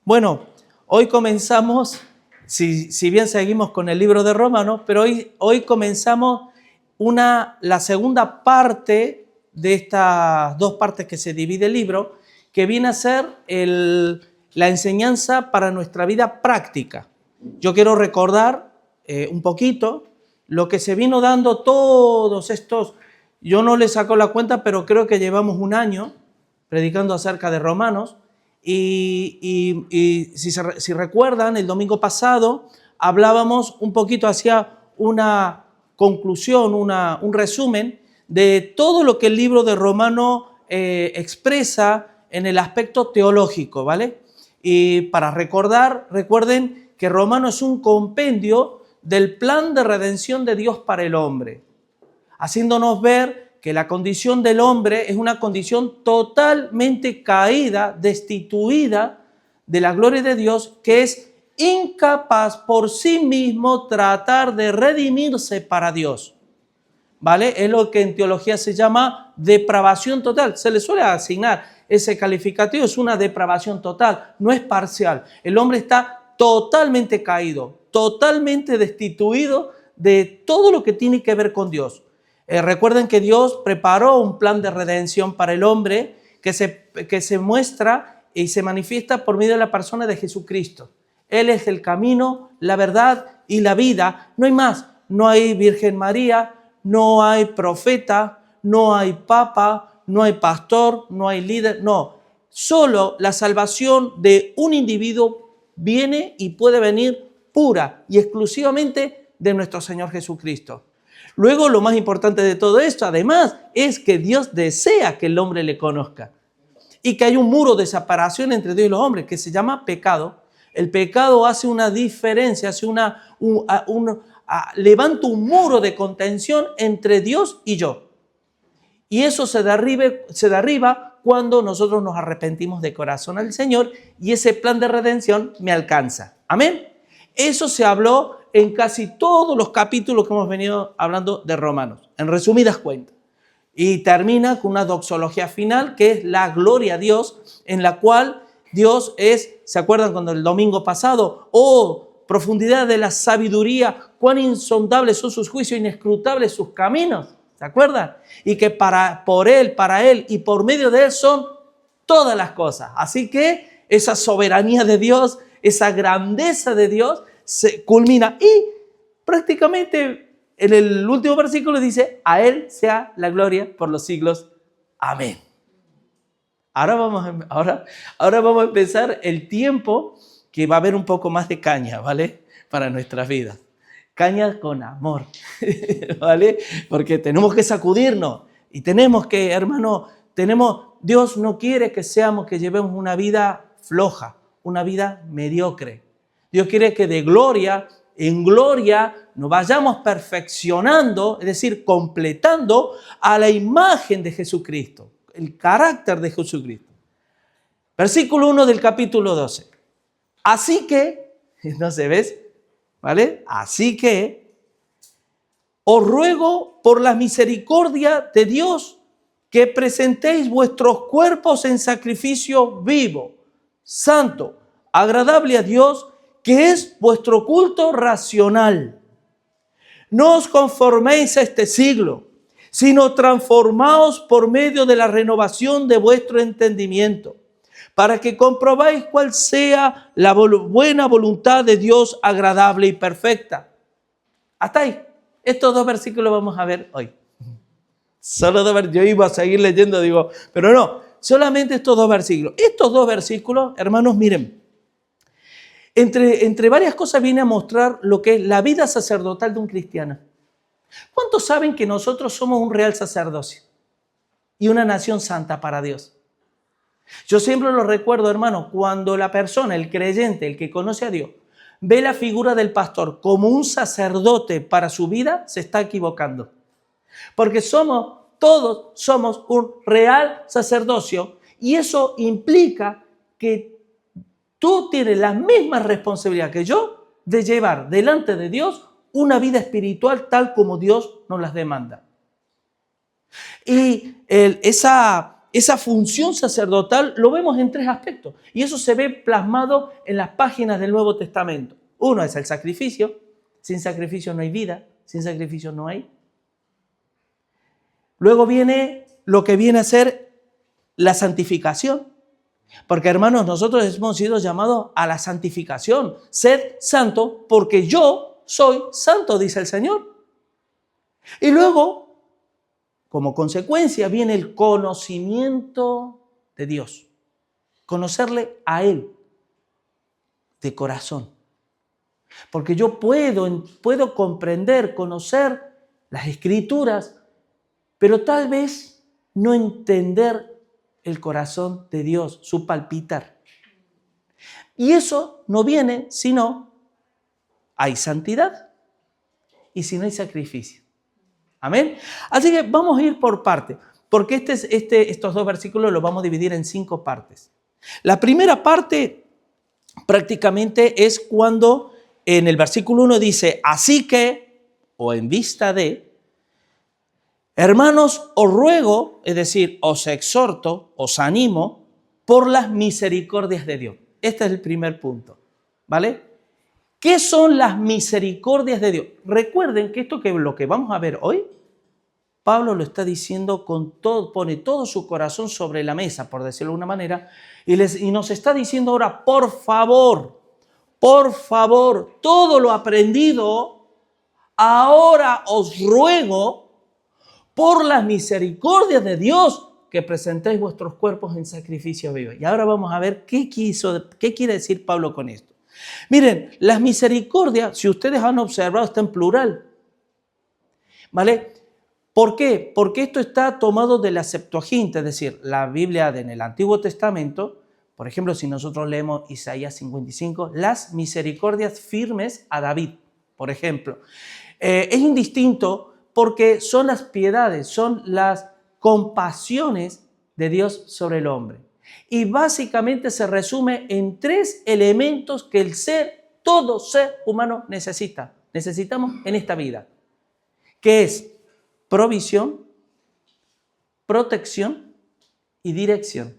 Bueno, hoy comenzamos, si bien seguimos con el libro de Romanos, pero hoy comenzamos la segunda parte de estas dos partes que se divide el libro, que viene a ser la enseñanza para nuestra vida práctica. Yo quiero recordar un poquito lo que se vino dando todos estos, yo no le saco la cuenta, pero creo que llevamos un año predicando acerca de Romanos. Y si recuerdan, el domingo pasado hablábamos un poquito, hacia una conclusión, un resumen de todo lo que el libro de Romanos expresa en el aspecto teológico, ¿vale? Y para recuerden que Romanos es un compendio del plan de redención de Dios para el hombre, haciéndonos ver que la condición del hombre es una condición totalmente caída, destituida de la gloria de Dios, que es incapaz por sí mismo tratar de redimirse para Dios. ¿Vale? Es lo que en teología se llama depravación total. Se le suele asignar ese calificativo, es una depravación total, no es parcial. El hombre está totalmente caído, totalmente destituido de todo lo que tiene que ver con Dios. Recuerden que Dios preparó un plan de redención para el hombre que se muestra y se manifiesta por medio de la persona de Jesucristo. Él es el camino, la verdad y la vida. No hay más. No hay Virgen María, no hay profeta, no hay papa, no hay pastor, no hay líder. No, solo la salvación de un individuo viene y puede venir pura y exclusivamente de nuestro Señor Jesucristo. Luego, lo más importante de todo esto, además, es que Dios desea que el hombre le conozca y que hay un muro de separación entre Dios y los hombres que se llama pecado. El pecado hace una diferencia, levanta un muro de contención entre Dios y yo. Y eso se derriba cuando nosotros nos arrepentimos de corazón al Señor y ese plan de redención me alcanza. Amén. Eso se habló en casi todos los capítulos que hemos venido hablando de Romanos, en resumidas cuentas. Y termina con una doxología final, que es la gloria a Dios, en la cual Dios es, ¿se acuerdan cuando el domingo pasado? Oh, profundidad de la sabiduría, cuán insondables son sus juicios, inescrutables sus caminos, ¿se acuerdan? Y que por Él, para Él y por medio de Él son todas las cosas. Así que esa soberanía de Dios, esa grandeza de Dios se culmina y prácticamente en el último versículo dice: a Él sea la gloria por los siglos. Amén. Ahora vamos a empezar el tiempo que va a haber un poco más de caña, ¿vale? Para nuestras vidas. Caña con amor, ¿vale? Porque tenemos que sacudirnos y tenemos que, hermano, Dios no quiere que llevemos una vida floja, una vida mediocre. Dios quiere que de gloria en gloria nos vayamos perfeccionando, es decir, completando a la imagen de Jesucristo, el carácter de Jesucristo. Versículo 1 del capítulo 12. Así que, no se ves, ¿vale? Así que os ruego por la misericordia de Dios que presentéis vuestros cuerpos en sacrificio vivo, santo, agradable a Dios, que es vuestro culto racional. No os conforméis a este siglo, sino transformaos por medio de la renovación de vuestro entendimiento, para que comprobáis cuál sea la buena voluntad de Dios, agradable y perfecta. Hasta ahí. Estos dos versículos vamos a ver hoy. Solo dos versículos. Yo iba a seguir leyendo, pero no, solamente estos dos versículos. Estos dos versículos, hermanos, miren, entre varias cosas viene a mostrar lo que es la vida sacerdotal de un cristiano. ¿Cuántos saben que nosotros somos un real sacerdocio y una nación santa para Dios? Yo siempre lo recuerdo, hermano, cuando la persona, el creyente, el que conoce a Dios, ve la figura del pastor como un sacerdote para su vida, se está equivocando. Porque todos somos un real sacerdocio y eso implica que tú tienes la misma responsabilidad que yo de llevar delante de Dios una vida espiritual tal como Dios nos las demanda. Y esa esa función sacerdotal lo vemos en tres aspectos. Y eso se ve plasmado en las páginas del Nuevo Testamento. Uno es el sacrificio. Sin sacrificio no hay vida. Sin sacrificio no hay. Luego viene lo que viene a ser la santificación. Porque, hermanos, nosotros hemos sido llamados a la santificación. Sed santo porque yo soy santo, dice el Señor. Y luego, como consecuencia, viene el conocimiento de Dios. Conocerle a Él de corazón. Porque yo puedo comprender, conocer las Escrituras, pero tal vez no entender el corazón de Dios, su palpitar. Y eso no viene si no hay santidad y si no hay sacrificio. Amén. Así que vamos a ir por partes, porque estos dos versículos los vamos a dividir en 5 partes. La primera parte prácticamente es cuando en el versículo 1 dice, así que, o en vista de, hermanos, os ruego, es decir, os exhorto, os animo por las misericordias de Dios. Este es el primer punto, ¿vale? ¿Qué son las misericordias de Dios? Recuerden que lo que vamos a ver hoy, Pablo lo está diciendo con todo, pone todo su corazón sobre la mesa, por decirlo de una manera, y nos está diciendo ahora, por favor, todo lo aprendido, ahora os ruego por las misericordias de Dios que presentéis vuestros cuerpos en sacrificio vivo. Y ahora vamos a ver qué quiere decir Pablo con esto. Miren, las misericordias, si ustedes han observado, está en plural. ¿Vale? ¿Por qué? Porque esto está tomado de la Septuaginta, es decir, la Biblia en el Antiguo Testamento. Por ejemplo, si nosotros leemos Isaías 55, las misericordias firmes a David, por ejemplo. Es indistinto porque son las piedades, son las compasiones de Dios sobre el hombre. Y básicamente se resume en 3 elementos que todo ser humano necesitamos en esta vida, que es provisión, protección y dirección.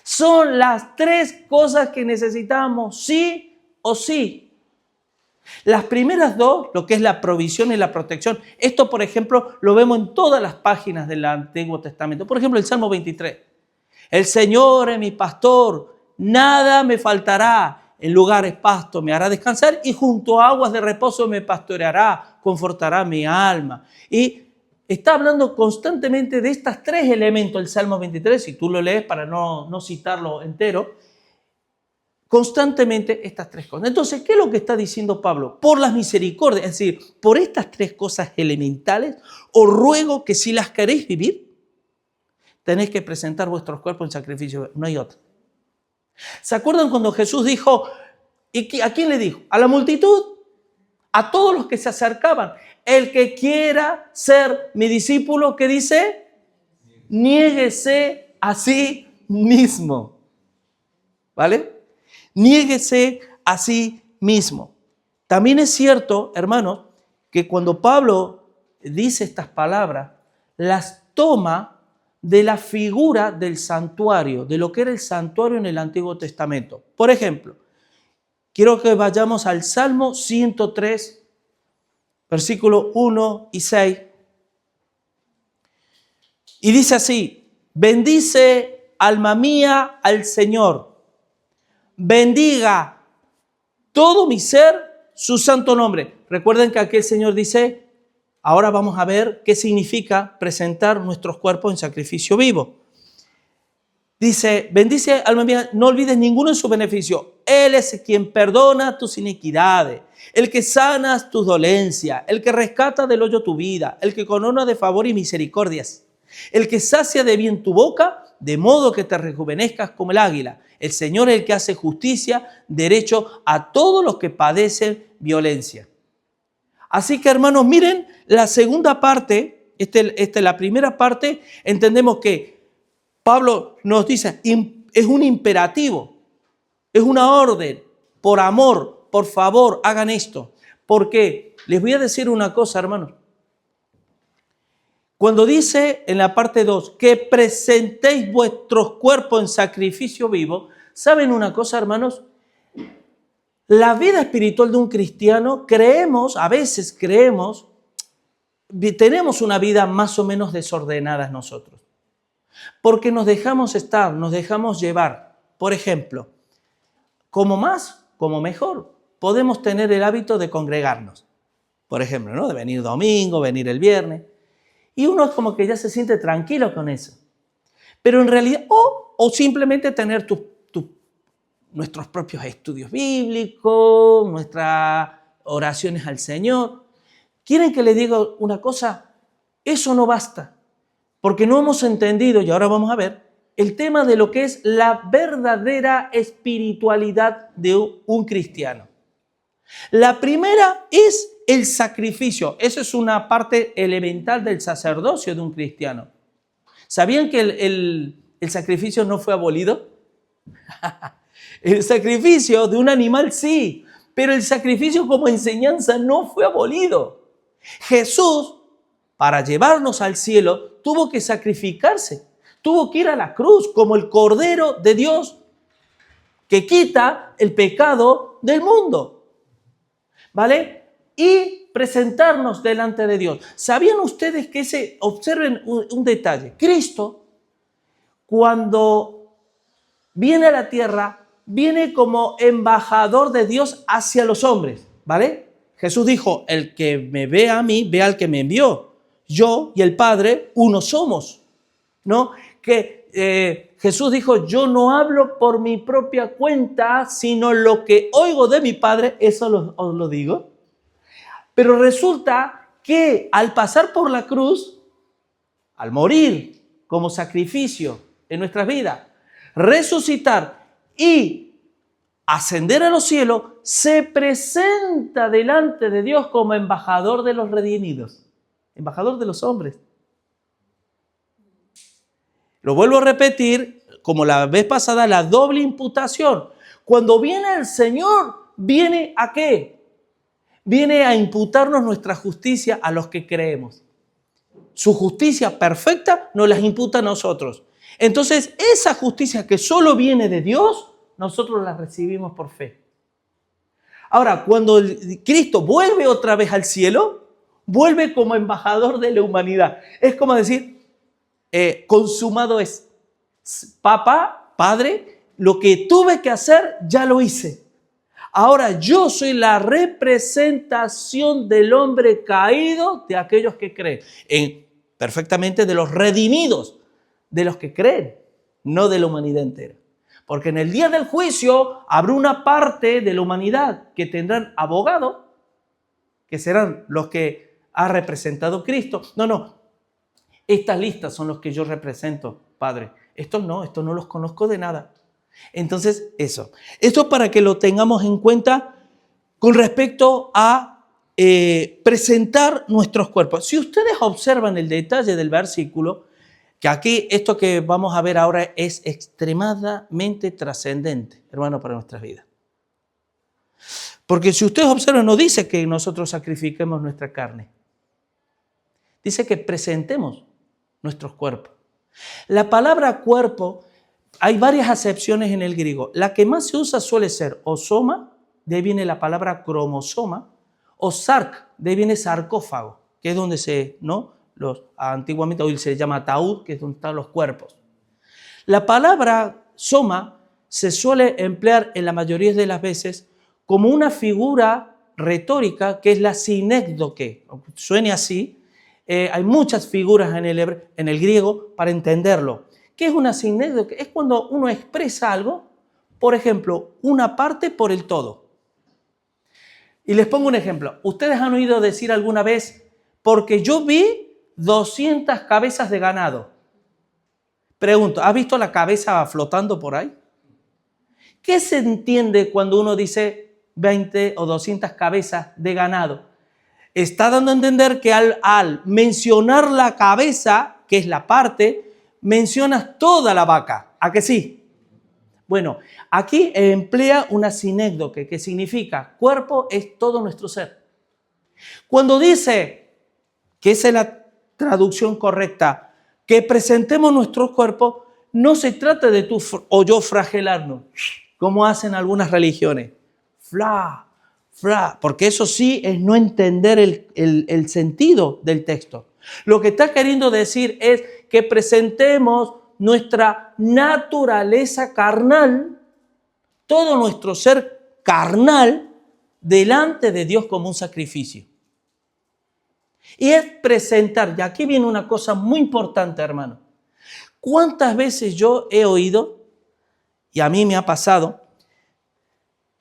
Son las 3 cosas que necesitamos sí o sí. Las primeras 2, lo que es la provisión y la protección, esto por ejemplo lo vemos en todas las páginas del Antiguo Testamento. Por ejemplo el Salmo 23. El Señor es mi pastor, nada me faltará, en lugares pastos me hará descansar y junto a aguas de reposo me pastoreará, confortará mi alma. Y está hablando constantemente de estos 3 elementos el Salmo 23, si tú lo lees para no citarlo entero, constantemente estas 3 cosas. Entonces, ¿qué es lo que está diciendo Pablo? Por las misericordias, es decir, por estas 3 cosas elementales, os ruego que si las queréis vivir, tenéis que presentar vuestros cuerpos en sacrificio, no hay otra. ¿Se acuerdan cuando Jesús dijo, y a quién le dijo? A la multitud, a todos los que se acercaban. El que quiera ser mi discípulo, ¿qué dice? Niéguese a sí mismo. ¿Vale? Niéguese a sí mismo. También es cierto, hermanos, que cuando Pablo dice estas palabras, las toma de la figura del santuario, de lo que era el santuario en el Antiguo Testamento. Por ejemplo, quiero que vayamos al Salmo 103, versículos 1 y 6. Y dice así, bendice alma mía al Señor, bendiga todo mi ser su santo nombre. Recuerden que aquí el Señor dice, ahora vamos a ver qué significa presentar nuestros cuerpos en sacrificio vivo. Dice, bendice alma mía, no olvides ninguno en su beneficio. Él es quien perdona tus iniquidades, el que sana tus dolencias, el que rescata del hoyo tu vida, el que corona de favor y misericordias, el que sacia de bien tu boca, de modo que te rejuvenezcas como el águila. El Señor es el que hace justicia, derecho a todos los que padecen violencia. Así que, hermanos, miren la segunda parte, la primera parte, entendemos que Pablo nos dice, es un imperativo, es una orden, por amor, por favor, hagan esto. Porque les voy a decir una cosa, hermanos. Cuando dice en la parte 2 que presentéis vuestros cuerpos en sacrificio vivo, ¿saben una cosa, hermanos? La vida espiritual de un cristiano, a veces creemos, tenemos una vida más o menos desordenada nosotros. Porque nos dejamos estar, nos dejamos llevar. Por ejemplo, como más, como mejor, podemos tener el hábito de congregarnos. Por ejemplo, ¿no? De venir domingo, venir el viernes. Y uno es como que ya se siente tranquilo con eso. Pero en realidad, o simplemente tener nuestros propios estudios bíblicos, nuestras oraciones al Señor. ¿Quieren que les diga una cosa? Eso no basta, porque no hemos entendido, y ahora vamos a ver, el tema de lo que es la verdadera espiritualidad de un cristiano. La primera es el sacrificio. Eso es una parte elemental del sacerdocio de un cristiano. ¿Sabían que el sacrificio no fue abolido? El sacrificio de un animal sí, pero el sacrificio como enseñanza no fue abolido. Jesús, para llevarnos al cielo, tuvo que sacrificarse, tuvo que ir a la cruz como el Cordero de Dios que quita el pecado del mundo, ¿vale? Y presentarnos delante de Dios. ¿Sabían ustedes que observen un detalle? Cristo, cuando viene a la tierra, viene como embajador de Dios hacia los hombres, ¿vale? Jesús dijo, el que me ve a mí, ve al que me envió. Yo y el Padre, uno somos, ¿no? Jesús dijo, yo no hablo por mi propia cuenta, sino lo que oigo de mi Padre, eso os lo digo. Pero resulta que al pasar por la cruz, al morir como sacrificio en nuestras vidas, resucitar y ascender a los cielos, se presenta delante de Dios como embajador de los redimidos, embajador de los hombres. Lo vuelvo a repetir, como la vez pasada, la doble imputación. Cuando viene el Señor, ¿viene a qué? Viene a imputarnos nuestra justicia a los que creemos. Su justicia perfecta nos la imputa a nosotros. Entonces, esa justicia que solo viene de Dios, nosotros la recibimos por fe. Ahora, cuando Cristo vuelve otra vez al cielo, vuelve como embajador de la humanidad. Es como decir, consumado es. Papá, Padre, lo que tuve que hacer, ya lo hice. Ahora yo soy la representación del hombre caído de aquellos que creen. Perfectamente de los redimidos, de los que creen, no de la humanidad entera. Porque en el día del juicio habrá una parte de la humanidad que tendrán abogado, que serán los que ha representado Cristo. No. Estas listas son los que yo represento, Padre. Estos no los conozco de nada. Entonces, eso para que lo tengamos en cuenta con respecto a presentar nuestros cuerpos. Si ustedes observan el detalle del versículo, que aquí esto que vamos a ver ahora es extremadamente trascendente, hermano, para nuestras vidas. Porque si ustedes observan, no dice que nosotros sacrifiquemos nuestra carne. Dice que presentemos nuestros cuerpos. La palabra cuerpo, hay varias acepciones en el griego. La que más se usa suele ser o soma, de ahí viene la palabra cromosoma, o sarc, de ahí viene sarcófago, que es donde antiguamente hoy se llama ataúd, que es donde están los cuerpos. La palabra soma se suele emplear en la mayoría de las veces como una figura retórica que es la sinécdoque. Suene así. Hay muchas figuras en el griego para entenderlo. ¿Qué es una sinécdoque? Es cuando uno expresa algo, por ejemplo, una parte por el todo. Y les pongo un ejemplo. Ustedes han oído decir alguna vez, porque yo vi 200 cabezas de ganado. Pregunto, ¿has visto la cabeza flotando por ahí? ¿Qué se entiende cuando uno dice 20 o 200 cabezas de ganado? Está dando a entender que al mencionar la cabeza, que es la parte, mencionas toda la vaca. ¿A que sí? Bueno, aquí emplea una sinécdoque, que significa cuerpo es todo nuestro ser. Cuando dice que es traducción correcta, que presentemos nuestros cuerpos, no se trata de tú o yo flagelarnos, como hacen algunas religiones. Porque eso sí es no entender el sentido del texto. Lo que está queriendo decir es que presentemos nuestra naturaleza carnal, todo nuestro ser carnal, delante de Dios como un sacrificio. Y es presentar, y aquí viene una cosa muy importante, hermano. ¿Cuántas veces yo he oído, y a mí me ha pasado,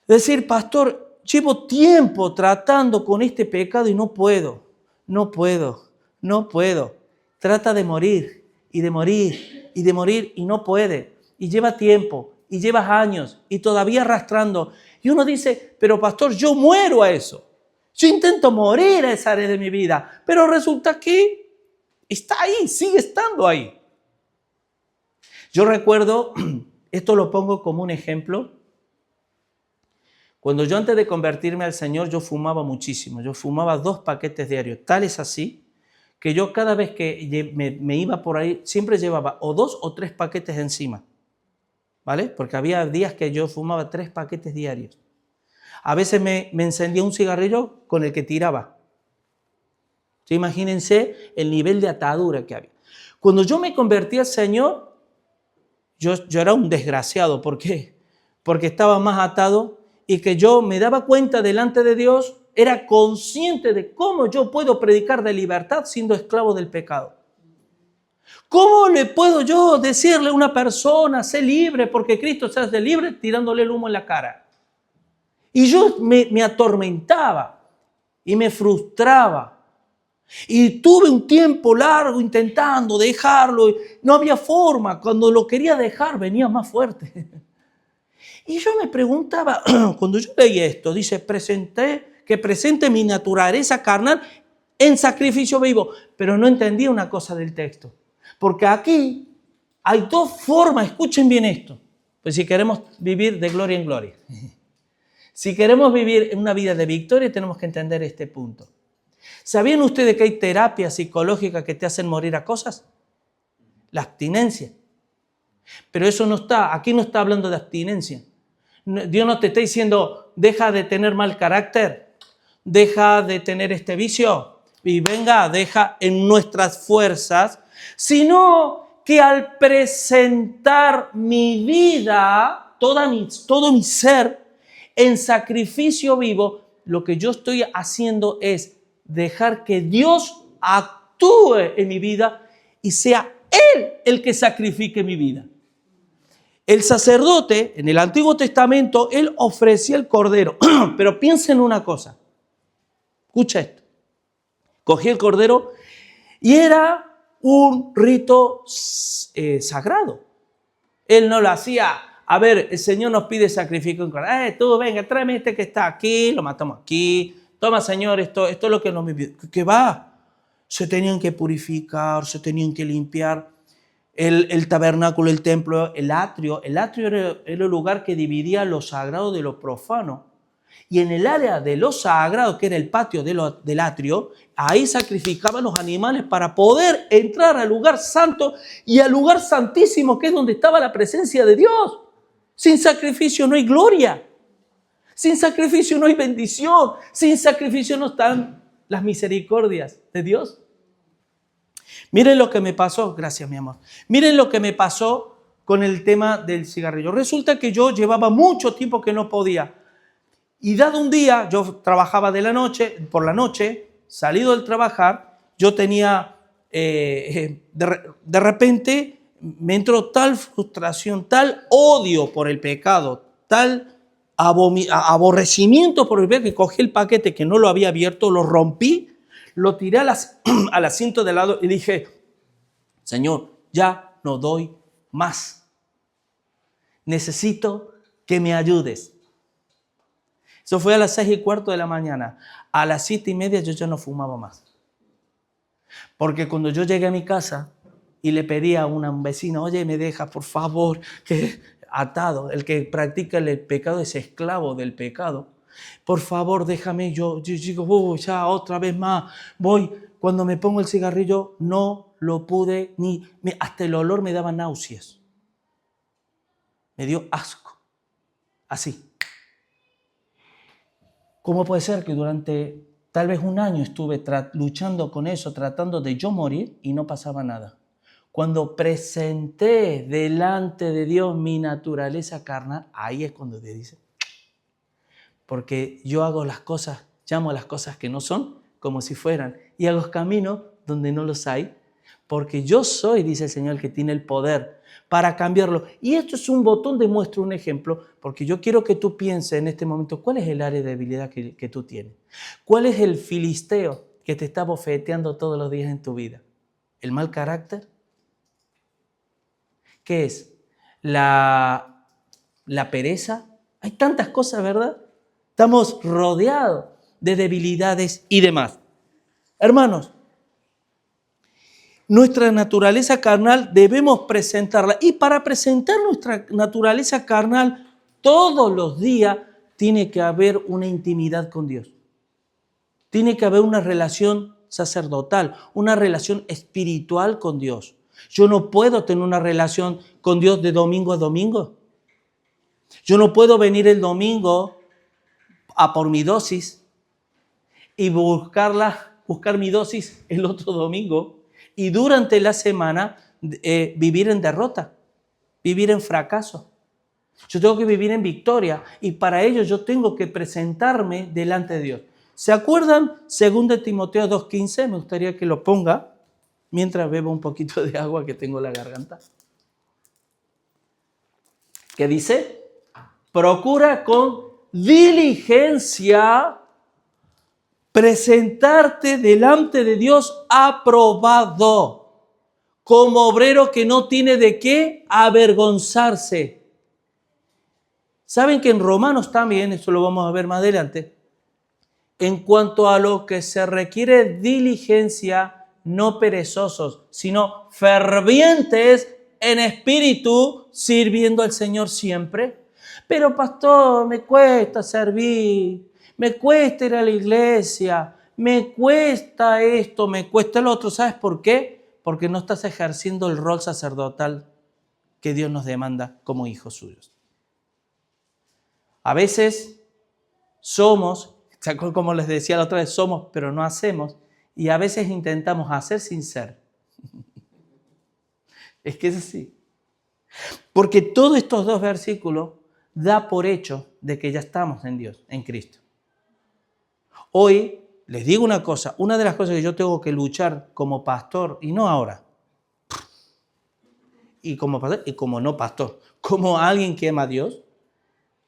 decir, pastor, llevo tiempo tratando con este pecado y no puedo. Trata de morir y de morir y de morir y no puede. Y lleva tiempo y llevas años y todavía arrastrando. Y uno dice, pero pastor, yo muero a eso. Yo intento morir a esa área de mi vida, pero resulta que está ahí, sigue estando ahí. Yo recuerdo, esto lo pongo como un ejemplo, cuando yo antes de convertirme al Señor, yo fumaba muchísimo. Yo fumaba 2 paquetes diarios. Tal es así que yo cada vez que me iba por ahí, siempre llevaba o 2 o 3 paquetes encima. ¿Vale? Porque había días que yo fumaba 3 paquetes diarios. A veces me encendía un cigarrillo con el que tiraba. ¿Sí? Imagínense el nivel de atadura que había. Cuando yo me convertí al Señor, yo era un desgraciado. ¿Por qué? Porque estaba más atado y que yo me daba cuenta delante de Dios, era consciente de cómo yo puedo predicar de libertad siendo esclavo del pecado. ¿Cómo le puedo yo decirle a una persona, sé libre porque Cristo se hace libre, tirándole el humo en la cara? Y yo me atormentaba y me frustraba. Y tuve un tiempo largo intentando dejarlo. No había forma. Cuando lo quería dejar venía más fuerte. Y yo me preguntaba, cuando yo leí esto, dice, que presente mi naturaleza carnal en sacrificio vivo. Pero no entendía una cosa del texto. Porque aquí hay 2 formas, escuchen bien esto. Pues si queremos vivir de gloria en gloria. Si queremos vivir una vida de victoria, tenemos que entender este punto. ¿Sabían ustedes que hay terapias psicológicas que te hacen morir a cosas? La abstinencia. Pero eso no está, aquí no está hablando de abstinencia. Dios no te está diciendo, deja de tener mal carácter, deja de tener este vicio y venga, deja en nuestras fuerzas, sino que al presentar mi vida, todo mi ser, en sacrificio vivo, lo que yo estoy haciendo es dejar que Dios actúe en mi vida y sea Él el que sacrifique mi vida. El sacerdote, en el Antiguo Testamento, él ofrecía el cordero. Pero piensa en una cosa. Escucha esto. Cogía el cordero y era un rito sagrado. Él no lo hacía. A ver, el Señor nos pide sacrificio en cordero. Tú venga, tráeme este que está aquí, lo matamos aquí. Toma, Señor, esto es lo que nos pide. ¿Qué va? Se tenían que purificar, se tenían que limpiar. El tabernáculo, el templo, el atrio era el lugar que dividía lo sagrado de lo profano. Y en el área de lo sagrado, que era el patio del atrio, ahí sacrificaban los animales para poder entrar al lugar santo y al lugar santísimo, que es donde estaba la presencia de Dios. Sin sacrificio no hay gloria. Sin sacrificio no hay bendición. Sin sacrificio no están las misericordias de Dios. Miren lo que me pasó, gracias mi amor. Miren lo que me pasó con el tema del cigarrillo. Resulta que yo llevaba mucho tiempo que no podía. Y dado un día, yo trabajaba por la noche, salido del trabajar, yo tenía, de repente me entró tal frustración, tal odio por el pecado, tal aborrecimiento por el pecado, que cogí el paquete que no lo había abierto, lo rompí, lo tiré al asiento de lado y dije, Señor, ya no doy más. Necesito que me ayudes. Eso fue a las 6:15 de la mañana. A las 7:30 yo ya no fumaba más. Porque cuando yo llegué a mi casa y le pedí a un vecino, oye, me deja, por favor, que atado. El que practica el pecado es esclavo del pecado. Por favor, déjame, yo digo, ya otra vez más, voy cuando me pongo el cigarrillo no lo pude hasta el olor me daba náuseas. Me dio asco. Así. ¿Cómo puede ser que durante tal vez un año estuve luchando con eso, tratando de yo morir y no pasaba nada? Cuando presenté delante de Dios mi naturaleza carnal, ahí es cuando Dios dice, porque yo hago las cosas, llamo a las cosas que no son como si fueran, y hago caminos donde no los hay, porque yo soy, dice el Señor, el que tiene el poder para cambiarlo. Y esto es un botón de muestra, un ejemplo, porque yo quiero que tú pienses en este momento cuál es el área de debilidad que tú tienes. ¿Cuál es el filisteo que te está bofeteando todos los días en tu vida? ¿El mal carácter? ¿Qué es? ¿La pereza? Hay tantas cosas, ¿verdad? Estamos rodeados de debilidades y demás. Hermanos, nuestra naturaleza carnal debemos presentarla. Y para presentar nuestra naturaleza carnal, todos los días tiene que haber una intimidad con Dios. Tiene que haber una relación sacerdotal, una relación espiritual con Dios. Yo no puedo tener una relación con Dios de domingo a domingo. Yo no puedo venir el domingo a por mi dosis y buscar mi dosis el otro domingo y durante la semana vivir en derrota, vivir en fracaso. Yo tengo que vivir en victoria y para ello yo tengo que presentarme delante de Dios. ¿Se acuerdan? 2 Timoteo 2:15, me gustaría que lo ponga mientras bebo un poquito de agua que tengo en la garganta. ¿Qué dice? Procura con diligencia presentarte delante de Dios aprobado, como obrero que no tiene de qué avergonzarse. ¿Saben que en Romanos también, eso lo vamos a ver más adelante, en cuanto a lo que se requiere diligencia, no perezosos, sino fervientes en espíritu, sirviendo al Señor siempre? Pero pastor, me cuesta servir, me cuesta ir a la iglesia, me cuesta esto, me cuesta lo otro. ¿Sabes por qué? Porque no estás ejerciendo el rol sacerdotal que Dios nos demanda como hijos suyos. A veces somos, como les decía la otra vez, somos pero no hacemos, y a veces intentamos hacer sin ser. Es que es así. Porque todos estos dos versículos da por hecho de que ya estamos en Dios, en Cristo. Hoy les digo una cosa, una de las cosas que yo tengo que luchar como pastor, y no ahora, y como pastor, y como no pastor, como alguien que ama a Dios,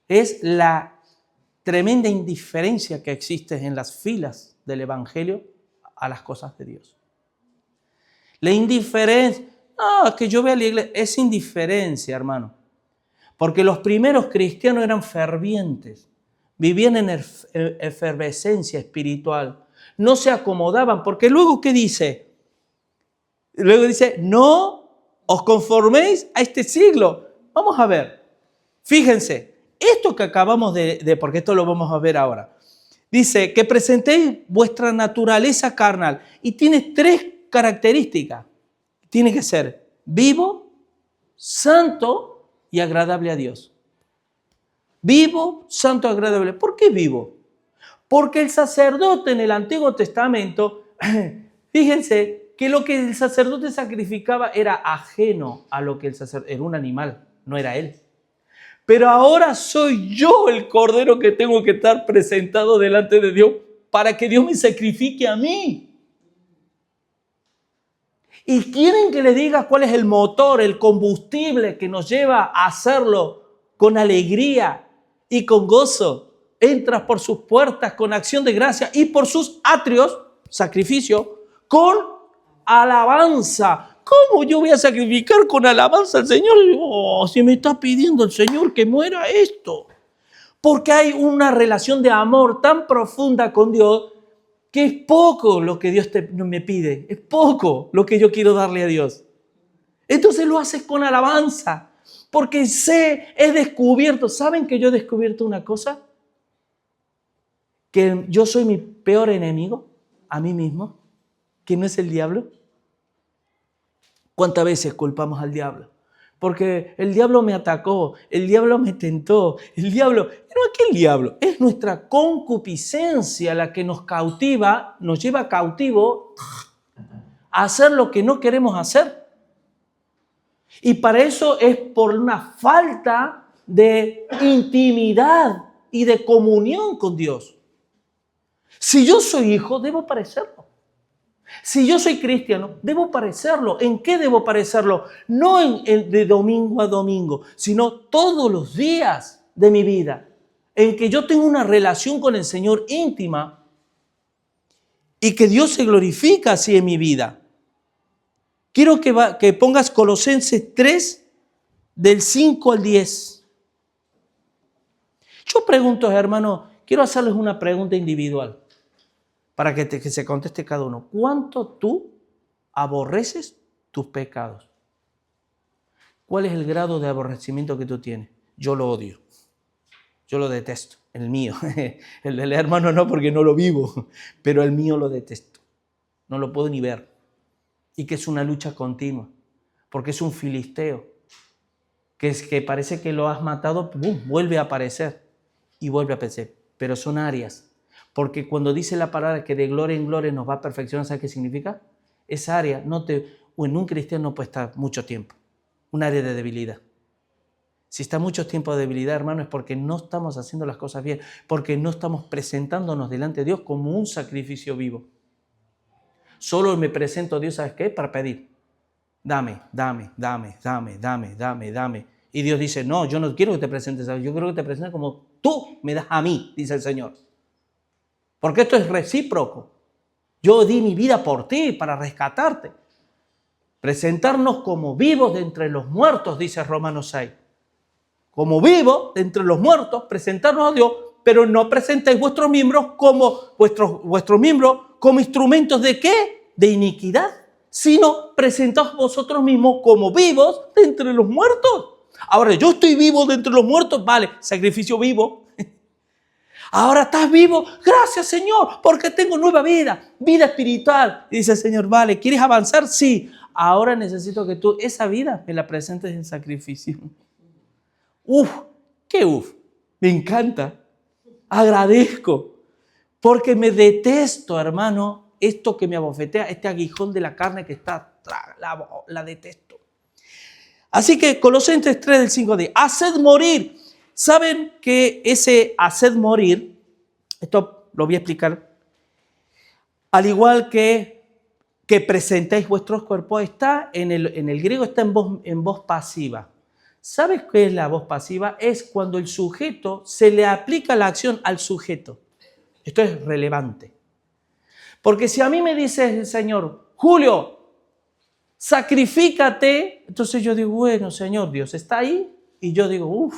es la tremenda indiferencia que existe en las filas del Evangelio a las cosas de Dios. La indiferencia, que yo vea la iglesia, es indiferencia, hermano. Porque los primeros cristianos eran fervientes, vivían en efervescencia espiritual, no se acomodaban, porque luego ¿qué dice? Luego dice, no os conforméis a este siglo. Vamos a ver, fíjense, esto que acabamos porque esto lo vamos a ver ahora, dice que presentéis vuestra naturaleza carnal y tiene 3 características. Tiene que ser vivo, santo y agradable a Dios. Vivo, santo, agradable. ¿Por qué vivo? Porque el sacerdote en el Antiguo Testamento, fíjense que lo que el sacerdote sacrificaba era ajeno a lo que el sacerdote, era un animal, no era él. Pero ahora soy yo el cordero que tengo que estar presentado delante de Dios para que Dios me sacrifique a mí. Y quieren que les diga cuál es el motor, el combustible que nos lleva a hacerlo con alegría y con gozo. Entras por sus puertas con acción de gracia y por sus atrios, sacrificio, con alabanza. ¿Cómo yo voy a sacrificar con alabanza al Señor? Si me está pidiendo el Señor que muera esto. Porque hay una relación de amor tan profunda con Dios que es poco lo que Dios me pide. Es poco lo que yo quiero darle a Dios. Entonces lo haces con alabanza. Porque he descubierto. ¿Saben que yo he descubierto una cosa? Que yo soy mi peor enemigo a mí mismo. que no es el diablo? ¿Cuántas veces culpamos al diablo? Porque el diablo me atacó, el diablo me tentó, el diablo... No es que el diablo, es nuestra concupiscencia la que nos cautiva, nos lleva cautivo a hacer lo que no queremos hacer. Y para eso es por una falta de intimidad y de comunión con Dios. Si yo soy hijo, debo parecerlo. Si yo soy cristiano, debo parecerlo. ¿En qué debo parecerlo? No de domingo a domingo, sino todos los días de mi vida, en que yo tengo una relación con el Señor íntima y que Dios se glorifica así en mi vida. Quiero que pongas Colosenses 3, del 5 al 10. Yo pregunto, hermano, quiero hacerles una pregunta individual para que se conteste cada uno. ¿Cuánto tú aborreces tus pecados? ¿Cuál es el grado de aborrecimiento que tú tienes? Yo lo odio. Yo lo detesto. El mío. El del hermano no, porque no lo vivo, pero el mío lo detesto. No lo puedo ni ver. Y que es una lucha continua, porque es un filisteo, que parece que lo has matado, ¡bum!, vuelve a aparecer y vuelve a aparecer. Pero son áreas. Porque cuando dice la palabra que de gloria en gloria nos va a perfeccionar, ¿sabes qué significa? Esa área en un cristiano no puede estar mucho tiempo. Un área de debilidad. Si está mucho tiempo de debilidad, hermano, es porque no estamos haciendo las cosas bien, porque no estamos presentándonos delante de Dios como un sacrificio vivo. Solo me presento a Dios, ¿sabes qué? Para pedir. Dame. Y Dios dice, no, yo no quiero que te presentes a Dios, yo quiero que te presentes como tú me das a mí, dice el Señor. Porque esto es recíproco. Yo di mi vida por ti para rescatarte. Presentarnos como vivos de entre los muertos, dice Romanos 6. Como vivos de entre los muertos, presentarnos a Dios, pero no presentéis vuestros miembros como instrumentos ¿de qué? De iniquidad. Sino presentaos vosotros mismos como vivos de entre los muertos. Ahora, yo estoy vivo de entre los muertos, vale, sacrificio vivo. Ahora estás vivo, gracias Señor, porque tengo nueva vida espiritual. Y dice el Señor, vale, ¿quieres avanzar? Sí. Ahora necesito que tú esa vida me la presentes en sacrificio. ¡Qué! Me encanta. Agradezco. Porque me detesto, hermano, esto que me abofetea, este aguijón de la carne que está, la detesto. Así que Colosenses 3, del 5 de haced morir. ¿Saben que ese haced morir, esto lo voy a explicar, al igual que presentéis vuestros cuerpos, está en el griego, está en voz pasiva. ¿Sabes qué es la voz pasiva? Es cuando el sujeto se le aplica la acción al sujeto. Esto es relevante. Porque si a mí me dice el Señor, Julio, sacrifícate, entonces yo digo, bueno, Señor, Dios está ahí, y yo digo,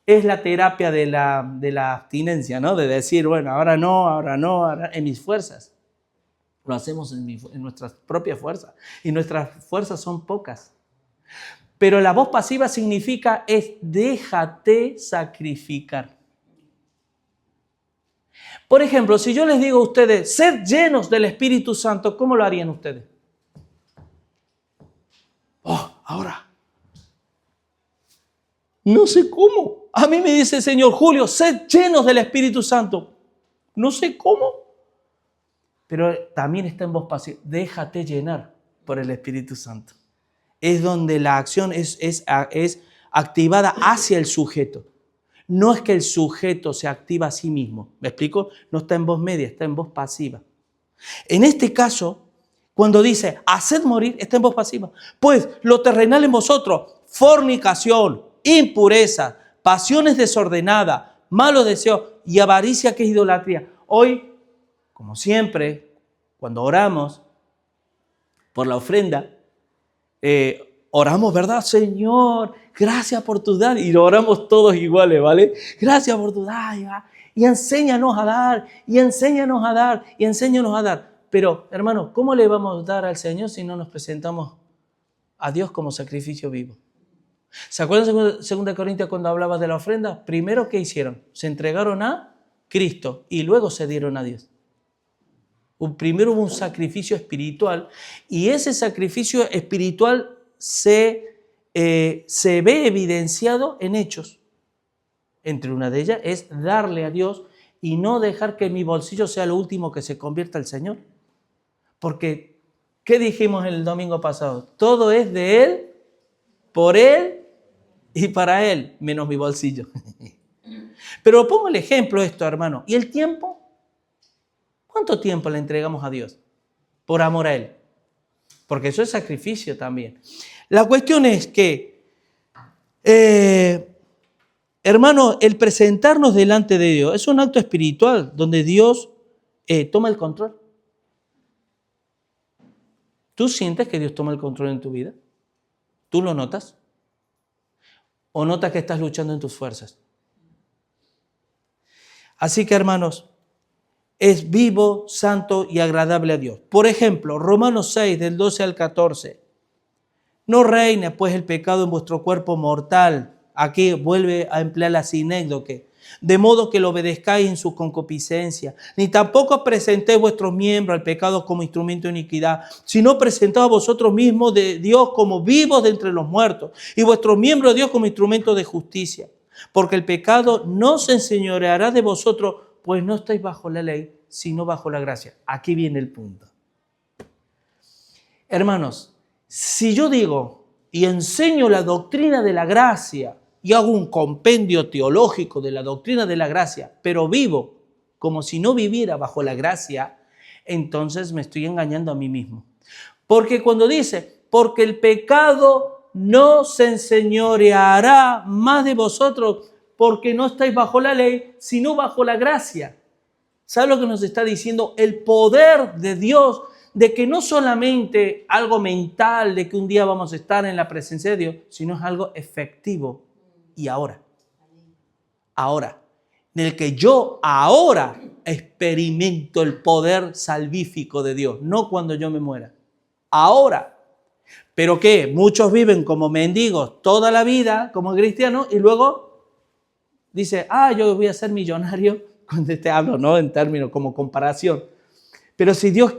es la terapia de la abstinencia, ¿no? De decir, bueno, ahora en mis fuerzas. Lo hacemos en nuestras propias fuerzas, y nuestras fuerzas son pocas. Pero la voz pasiva significa déjate sacrificar. Por ejemplo, si yo les digo a ustedes, sed llenos del Espíritu Santo, ¿cómo lo harían ustedes? Ahora. No sé cómo. A mí me dice el Señor, Julio, sed llenos del Espíritu Santo. No sé cómo. Pero también está en voz pasiva. Déjate llenar por el Espíritu Santo. Es donde la acción es activada hacia el sujeto. No es que el sujeto se activa a sí mismo. ¿Me explico? No está en voz media, está en voz pasiva. En este caso, cuando dice, haced morir, está en voz pasiva. Pues lo terrenal en vosotros, fornicación, impureza, pasiones desordenadas, malos deseos y avaricia, que es idolatría. Hoy, como siempre, cuando oramos por la ofrenda, oramos, ¿verdad? Señor, gracias por tu dádiva. Y lo oramos todos iguales, ¿vale? Gracias por tu dádiva. Y enséñanos a dar, y enséñanos a dar, y enséñanos a dar. Pero, hermano, ¿cómo le vamos a dar al Señor si no nos presentamos a Dios como sacrificio vivo? ¿Se acuerdan de 2 Corintios cuando hablaba de la ofrenda? Primero, ¿qué hicieron? Se entregaron a Cristo y luego se dieron a Dios. Primero hubo un sacrificio espiritual y ese sacrificio espiritual se ve evidenciado en hechos. Entre una de ellas es darle a Dios y no dejar que mi bolsillo sea lo último que se convierta el Señor. Porque, ¿qué dijimos el domingo pasado? Todo es de Él, por Él y para Él, menos mi bolsillo. Pero pongo el ejemplo esto, hermano. ¿Y el tiempo? ¿Cuánto tiempo le entregamos a Dios? Por amor a Él. Porque eso es sacrificio también. La cuestión es que, hermano, el presentarnos delante de Dios es un acto espiritual donde Dios toma el control. ¿Tú sientes que Dios toma el control en tu vida? ¿Tú lo notas? ¿O notas que estás luchando en tus fuerzas? Así que, hermanos, es vivo, santo y agradable a Dios. Por ejemplo, Romanos 6, del 12 al 14. No reine pues el pecado en vuestro cuerpo mortal. Aquí vuelve a emplear la sinécdoque. De modo que lo obedezcáis en su concupiscencia. Ni tampoco presentéis vuestros miembros al pecado como instrumento de iniquidad, sino presentaos a vosotros mismos de Dios como vivos de entre los muertos, y vuestros miembros de Dios como instrumento de justicia. Porque el pecado no se enseñoreará de vosotros, pues no estáis bajo la ley, sino bajo la gracia. Aquí viene el punto. Hermanos, si yo digo y enseño la doctrina de la gracia y hago un compendio teológico de la doctrina de la gracia, pero vivo como si no viviera bajo la gracia, entonces me estoy engañando a mí mismo. Porque cuando dice, porque el pecado no se enseñoreará más de vosotros, porque no estáis bajo la ley, sino bajo la gracia. ¿Sabe lo que nos está diciendo? El poder de Dios, de que no solamente algo mental, de que un día vamos a estar en la presencia de Dios, sino es algo efectivo y ahora. Ahora, en el que yo ahora experimento el poder salvífico de Dios, no cuando yo me muera. Ahora. ¿Pero qué? Muchos viven como mendigos toda la vida, como cristianos, y luego dice, yo voy a ser millonario, cuando te hablo, ¿no? En términos como comparación. Pero si Dios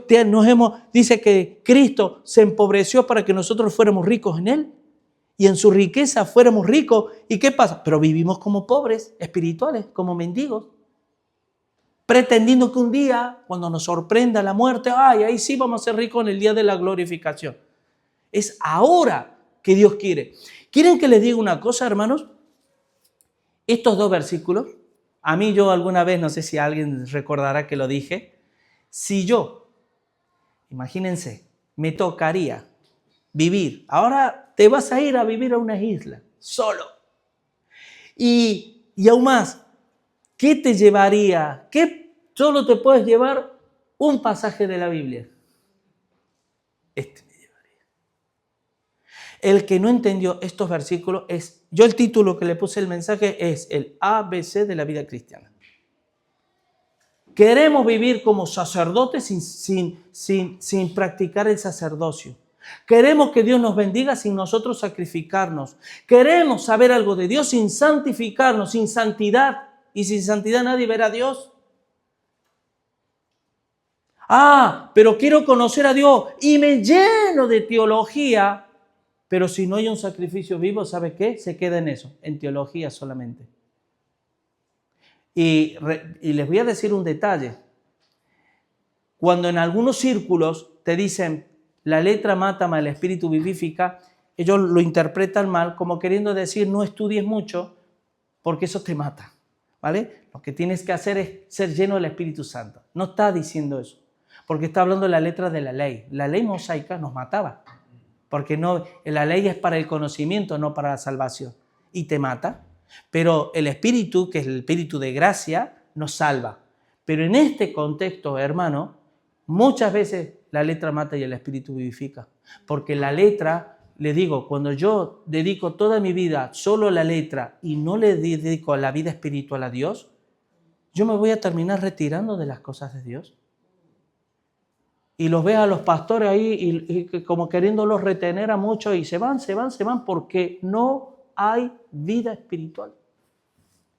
dice que Cristo se empobreció para que nosotros fuéramos ricos en Él, y en su riqueza fuéramos ricos, ¿y qué pasa? Pero vivimos como pobres espirituales, como mendigos, pretendiendo que un día, cuando nos sorprenda la muerte, ahí sí vamos a ser ricos en el día de la glorificación. Es ahora que Dios quiere. ¿Quieren que les diga una cosa, hermanos? Estos dos versículos, a mí yo alguna vez, no sé si alguien recordará que lo dije, si yo, imagínense, me tocaría vivir, ahora te vas a ir a vivir a una isla, solo. Y aún más, ¿qué te llevaría? ¿Qué solo te puedes llevar? Un pasaje de la Biblia. El que no entendió estos versículos yo el título que le puse el mensaje es el ABC de la vida cristiana. Queremos vivir como sacerdotes sin practicar el sacerdocio. Queremos que Dios nos bendiga sin nosotros sacrificarnos. Queremos saber algo de Dios sin santificarnos, sin santidad. Y sin santidad nadie verá a Dios. Pero quiero conocer a Dios y me lleno de teología. Pero si no hay un sacrificio vivo, ¿sabe qué? Se queda en eso, en teología solamente. Y les voy a decir un detalle. Cuando en algunos círculos te dicen, la letra mata, mas el espíritu vivifica, ellos lo interpretan mal, como queriendo decir, no estudies mucho, porque eso te mata, ¿vale? Lo que tienes que hacer es ser lleno del Espíritu Santo. No está diciendo eso, porque está hablando de la letra de la ley. La ley mosaica nos mataba. Porque la ley es para el conocimiento, no para la salvación. Y te mata. Pero el Espíritu, que es el Espíritu de gracia, nos salva. Pero en este contexto, hermano, muchas veces la letra mata y el Espíritu vivifica. Porque la letra, le digo, cuando yo dedico toda mi vida solo a la letra y no le dedico a la vida espiritual a Dios, yo me voy a terminar retirando de las cosas de Dios. Y los ve a los pastores ahí y como queriéndolos retener a muchos y se van porque no hay vida espiritual.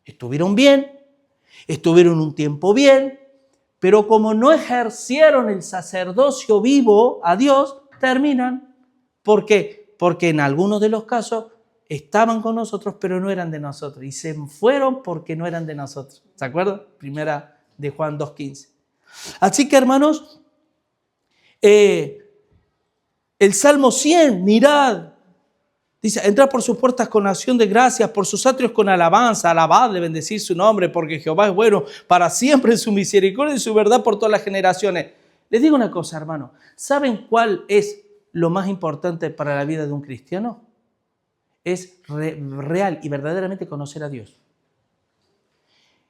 Estuvieron bien, estuvieron un tiempo bien, pero como no ejercieron el sacerdocio vivo a Dios, terminan. ¿Por qué? Porque en algunos de los casos estaban con nosotros, pero no eran de nosotros. Y se fueron porque no eran de nosotros. ¿Se acuerdan? Primera de Juan 2:15. Así que, hermanos, el Salmo 100, mirad. Dice, entrad por sus puertas con acción de gracias, por sus atrios con alabanza, alabadle, bendecid su nombre, porque Jehová es bueno para siempre en su misericordia y su verdad por todas las generaciones. Les digo una cosa, hermano, ¿saben cuál es lo más importante para la vida de un cristiano? Es real y verdaderamente conocer a Dios.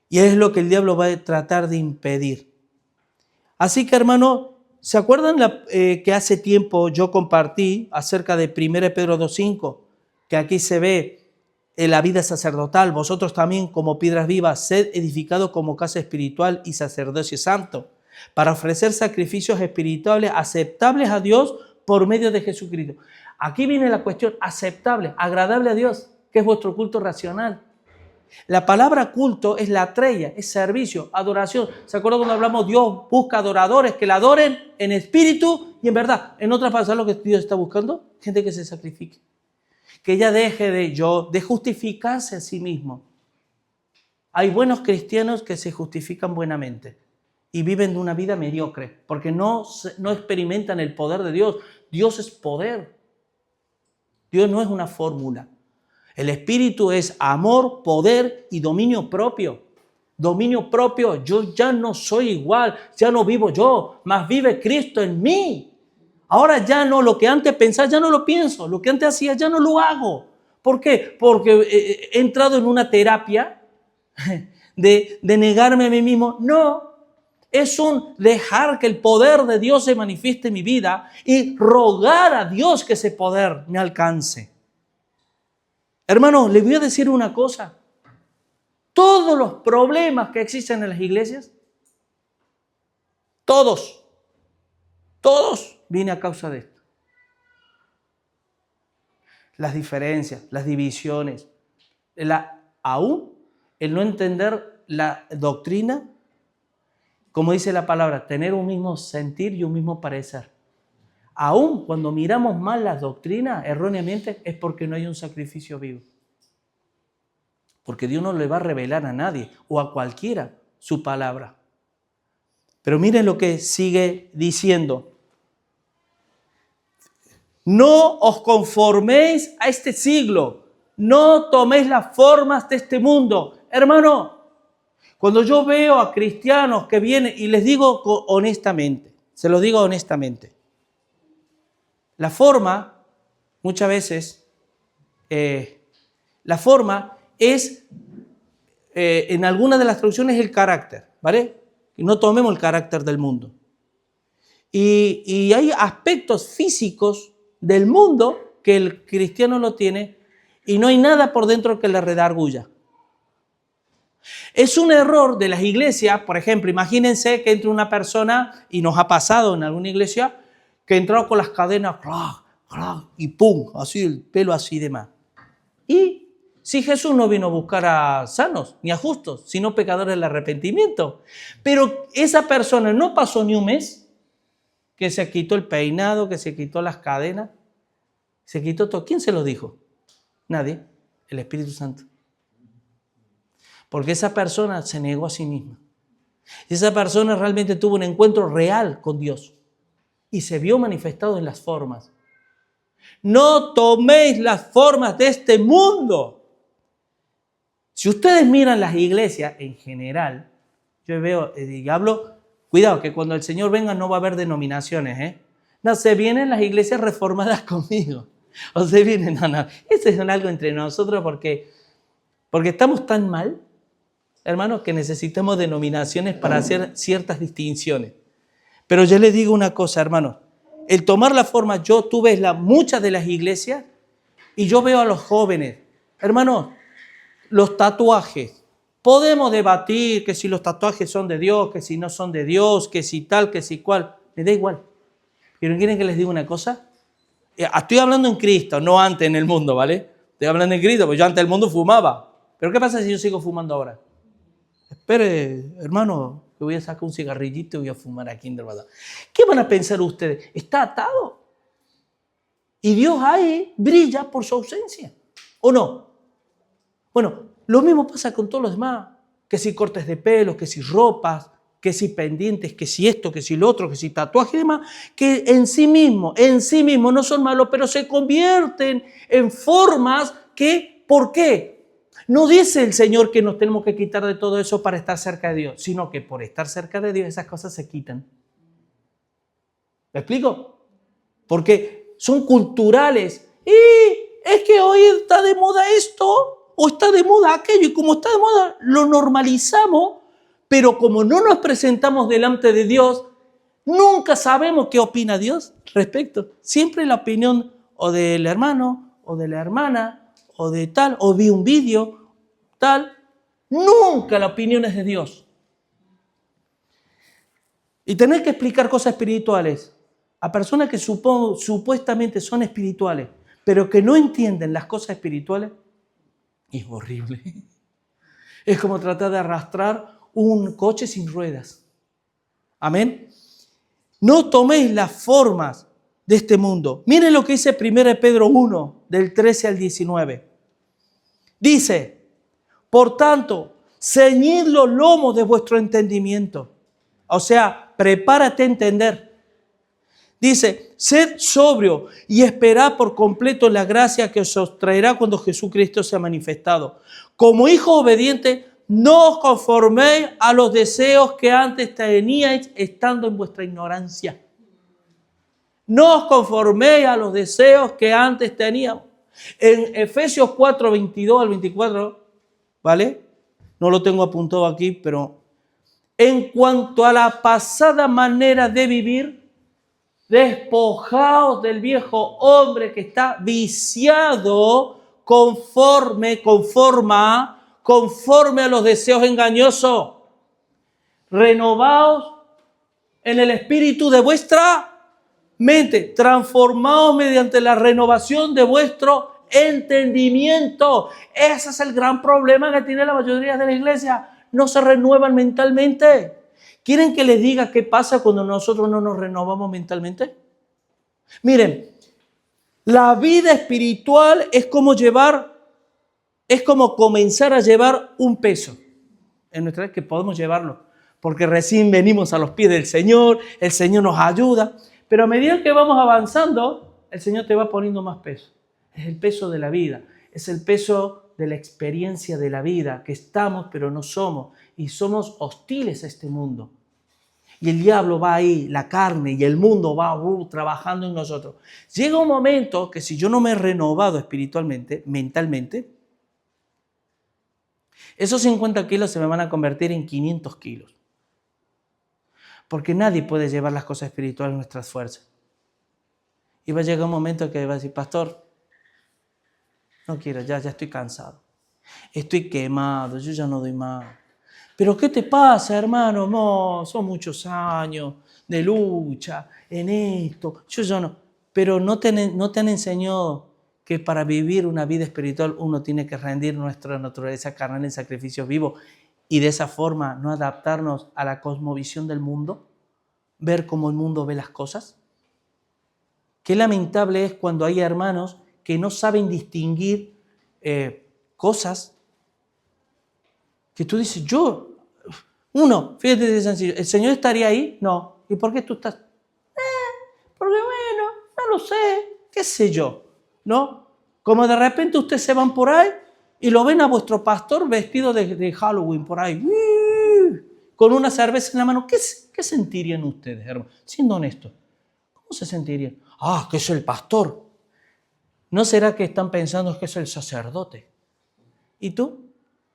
Y es lo que el diablo va a tratar de impedir. Así que, hermano, ¿se acuerdan que hace tiempo yo compartí acerca de 1 Pedro 2:5? Que aquí se ve en la vida sacerdotal. Vosotros también, como piedras vivas, sed edificados como casa espiritual y sacerdocio santo, para ofrecer sacrificios espirituales aceptables a Dios por medio de Jesucristo. Aquí viene la cuestión aceptable, agradable a Dios, que es vuestro culto racional. La palabra culto es latreia, es servicio, adoración. ¿Se acuerdan cuando hablamos Dios busca adoradores que la adoren en espíritu y en verdad? En otras palabras, ¿lo que Dios está buscando? Gente que se sacrifique. Que ella deje de justificarse a sí mismo. Hay buenos cristianos que se justifican buenamente y viven de una vida mediocre porque no experimentan el poder de Dios. Dios es poder. Dios no es una fórmula. El Espíritu es amor, poder y dominio propio. Dominio propio, yo ya no soy igual, ya no vivo yo, más vive Cristo en mí. Ahora ya no, lo que antes pensaba ya no lo pienso, lo que antes hacía ya no lo hago. ¿Por qué? Porque he entrado en una terapia de negarme a mí mismo. No, es un dejar que el poder de Dios se manifieste en mi vida y rogar a Dios que ese poder me alcance. Hermanos, les voy a decir una cosa. Todos los problemas que existen en las iglesias, todos vienen a causa de esto. Las diferencias, las divisiones, aún el no entender la doctrina, como dice la palabra, tener un mismo sentir y un mismo parecer. Aún cuando miramos mal las doctrinas erróneamente es porque no hay un sacrificio vivo. Porque Dios no le va a revelar a nadie o a cualquiera su palabra. Pero miren lo que sigue diciendo. No os conforméis a este siglo. No toméis las formas de este mundo. Hermano, cuando yo veo a cristianos que vienen, y les digo honestamente, se los digo honestamente, la forma, muchas veces, la forma es, en algunas de las traducciones, el carácter, ¿vale? Y no tomemos el carácter del mundo. Y hay aspectos físicos del mundo que el cristiano lo tiene y no hay nada por dentro que le redarguya. Es un error de las iglesias, por ejemplo, imagínense que entre una persona, y nos ha pasado en alguna iglesia, que entró con las cadenas, y pum, así el pelo así de más. Y si Jesús no vino a buscar a sanos ni a justos, sino pecadores del arrepentimiento. Pero esa persona no pasó ni un mes que se quitó el peinado, que se quitó las cadenas, se quitó todo. ¿Quién se lo dijo? Nadie, el Espíritu Santo. Porque esa persona se negó a sí misma. Y esa persona realmente tuvo un encuentro real con Dios y se vio manifestado en las formas. No toméis las formas de este mundo. Si ustedes miran las iglesias en general, yo veo, y hablo, cuidado que cuando el Señor venga no va a haber denominaciones, No, se vienen las iglesias reformadas conmigo. O se vienen, no. Eso es algo entre nosotros porque estamos tan mal, hermanos, que necesitamos denominaciones para hacer ciertas distinciones. Pero yo les digo una cosa, hermanos. El tomar la forma, tú ves muchas de las iglesias y yo veo a los jóvenes. Hermanos, los tatuajes. Podemos debatir que si los tatuajes son de Dios, que si no son de Dios, que si tal, que si cual. Me da igual. ¿Pero quieren que les diga una cosa? Estoy hablando en Cristo, no antes en el mundo, ¿vale? Estoy hablando en Cristo, porque yo antes del mundo fumaba. ¿Pero qué pasa si yo sigo fumando ahora? Espere, hermano, me voy a sacar un cigarrillito y voy a fumar aquí en Dervada. ¿Qué van a pensar ustedes? ¿Está atado? Y Dios ahí brilla por su ausencia, ¿o no? Bueno, lo mismo pasa con todos los demás, que si cortes de pelo, que si ropas, que si pendientes, que si esto, que si lo otro, que si tatuaje y demás, que en sí mismo no son malos, pero se convierten en formas que, ¿por qué? No dice el Señor que nos tenemos que quitar de todo eso para estar cerca de Dios, sino que por estar cerca de Dios esas cosas se quitan. ¿Me explico? Porque son culturales. Y es que hoy está de moda esto o está de moda aquello. Y como está de moda, lo normalizamos. Pero como no nos presentamos delante de Dios, nunca sabemos qué opina Dios respecto. Siempre la opinión o del hermano o de la hermana o de tal, o vi un vídeo, tal. Nunca la opinión es de Dios. Y tener que explicar cosas espirituales a personas que supuestamente son espirituales, pero que no entienden las cosas espirituales, es horrible. Es como tratar de arrastrar un coche sin ruedas. Amén. No toméis las formas de este mundo. Miren lo que dice 1 Pedro 1, del 13 al 19. Dice, por tanto, ceñid los lomos de vuestro entendimiento. O sea, prepárate a entender. Dice, sed sobrio y esperad por completo la gracia que os traerá cuando Jesucristo sea manifestado. Como hijos obedientes, no os conforméis a los deseos que antes teníais estando en vuestra ignorancia. No os conforméis a los deseos que antes teníamos. En Efesios 4, 22 al 24, ¿vale? No lo tengo apuntado aquí, pero en cuanto a la pasada manera de vivir, despojaos del viejo hombre que está viciado conforme a los deseos engañosos. Renovaos en el espíritu de vuestra mente, transformaos mediante la renovación de vuestro entendimiento. Ese es el gran problema que tiene la mayoría de la iglesia. No se renuevan mentalmente. ¿Quieren que les diga qué pasa cuando nosotros no nos renovamos mentalmente? Miren, la vida espiritual es como comenzar a llevar un peso. En nuestra vida que podemos llevarlo, porque recién venimos a los pies del Señor, el Señor nos ayuda, pero a medida que vamos avanzando, el Señor te va poniendo más peso. Es el peso de la vida, es el peso de la experiencia de la vida, que estamos pero no somos, y somos hostiles a este mundo. Y el diablo va ahí, la carne y el mundo va trabajando en nosotros. Llega un momento que si yo no me he renovado espiritualmente, mentalmente, esos 50 kilos se me van a convertir en 500 kilos. Porque nadie puede llevar las cosas espirituales en nuestras fuerzas. Y va a llegar un momento que va a decir, pastor, no quiero, ya estoy cansado. Estoy quemado, yo ya no doy más. Pero ¿qué te pasa, hermano? No, son muchos años de lucha en esto. Yo ya no. Pero no te han enseñado que para vivir una vida espiritual uno tiene que rendir nuestra naturaleza carnal en sacrificio vivo y de esa forma no adaptarnos a la cosmovisión del mundo, ver cómo el mundo ve las cosas. Qué lamentable es cuando hay hermanos que no saben distinguir cosas que tú dices, fíjate de sencillo, ¿el Señor estaría ahí? No. ¿Y por qué tú estás? Porque bueno, no lo sé, qué sé yo, ¿no? Como de repente ustedes se van por ahí y lo ven a vuestro pastor vestido de Halloween por ahí, con una cerveza en la mano. ¿Qué sentirían ustedes, hermano? Siendo honestos, ¿cómo se sentirían? Que es el pastor. ¿No será que están pensando que es el sacerdote? ¿Y tú?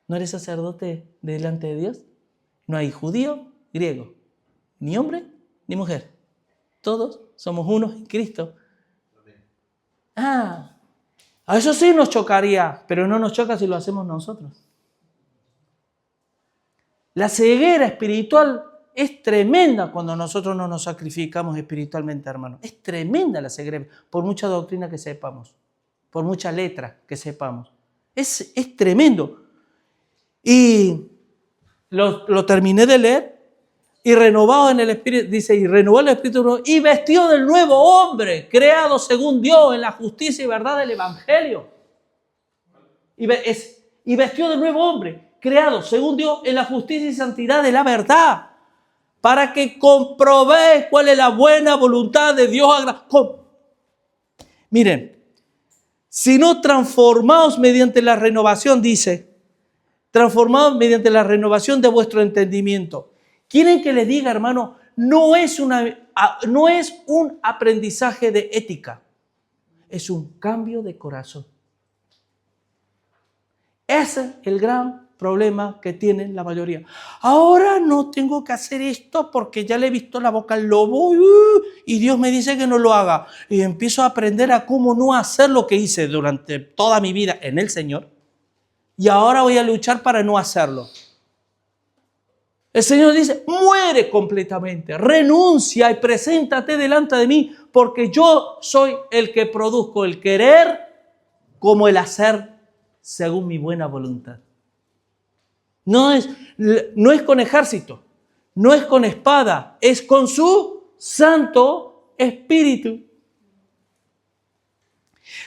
¿No eres sacerdote delante de Dios? No hay judío, griego, ni hombre, ni mujer. Todos somos unos en Cristo. A eso sí nos chocaría, pero no nos choca si lo hacemos nosotros. La ceguera espiritual es tremenda cuando nosotros no nos sacrificamos espiritualmente, hermano. Es tremenda la ceguera, por mucha doctrina que sepamos, por mucha letra que sepamos. Es tremendo. Y lo terminé de leer y renovado en el espíritu, dice, y renovó el espíritu y vestido del nuevo hombre, creado según Dios en la justicia y verdad del evangelio. Y vestido del nuevo hombre, creado según Dios en la justicia y santidad de la verdad, para que comprobéis cuál es la buena voluntad de Dios. Miren, si no transformaos mediante la renovación, dice, transformaos mediante la renovación de vuestro entendimiento. ¿Quieren que les diga, hermano? No es un aprendizaje de ética, es un cambio de corazón. Ese es el gran problema que tienen la mayoría. Ahora no tengo que hacer esto porque ya le he visto la boca al lobo y Dios me dice que no lo haga. Y empiezo a aprender a cómo no hacer lo que hice durante toda mi vida en el Señor. Y ahora voy a luchar para no hacerlo. El Señor dice, muere completamente, renuncia y preséntate delante de mí, porque yo soy el que produzco el querer como el hacer según mi buena voluntad. No es con ejército, no es con espada, es con su Santo Espíritu.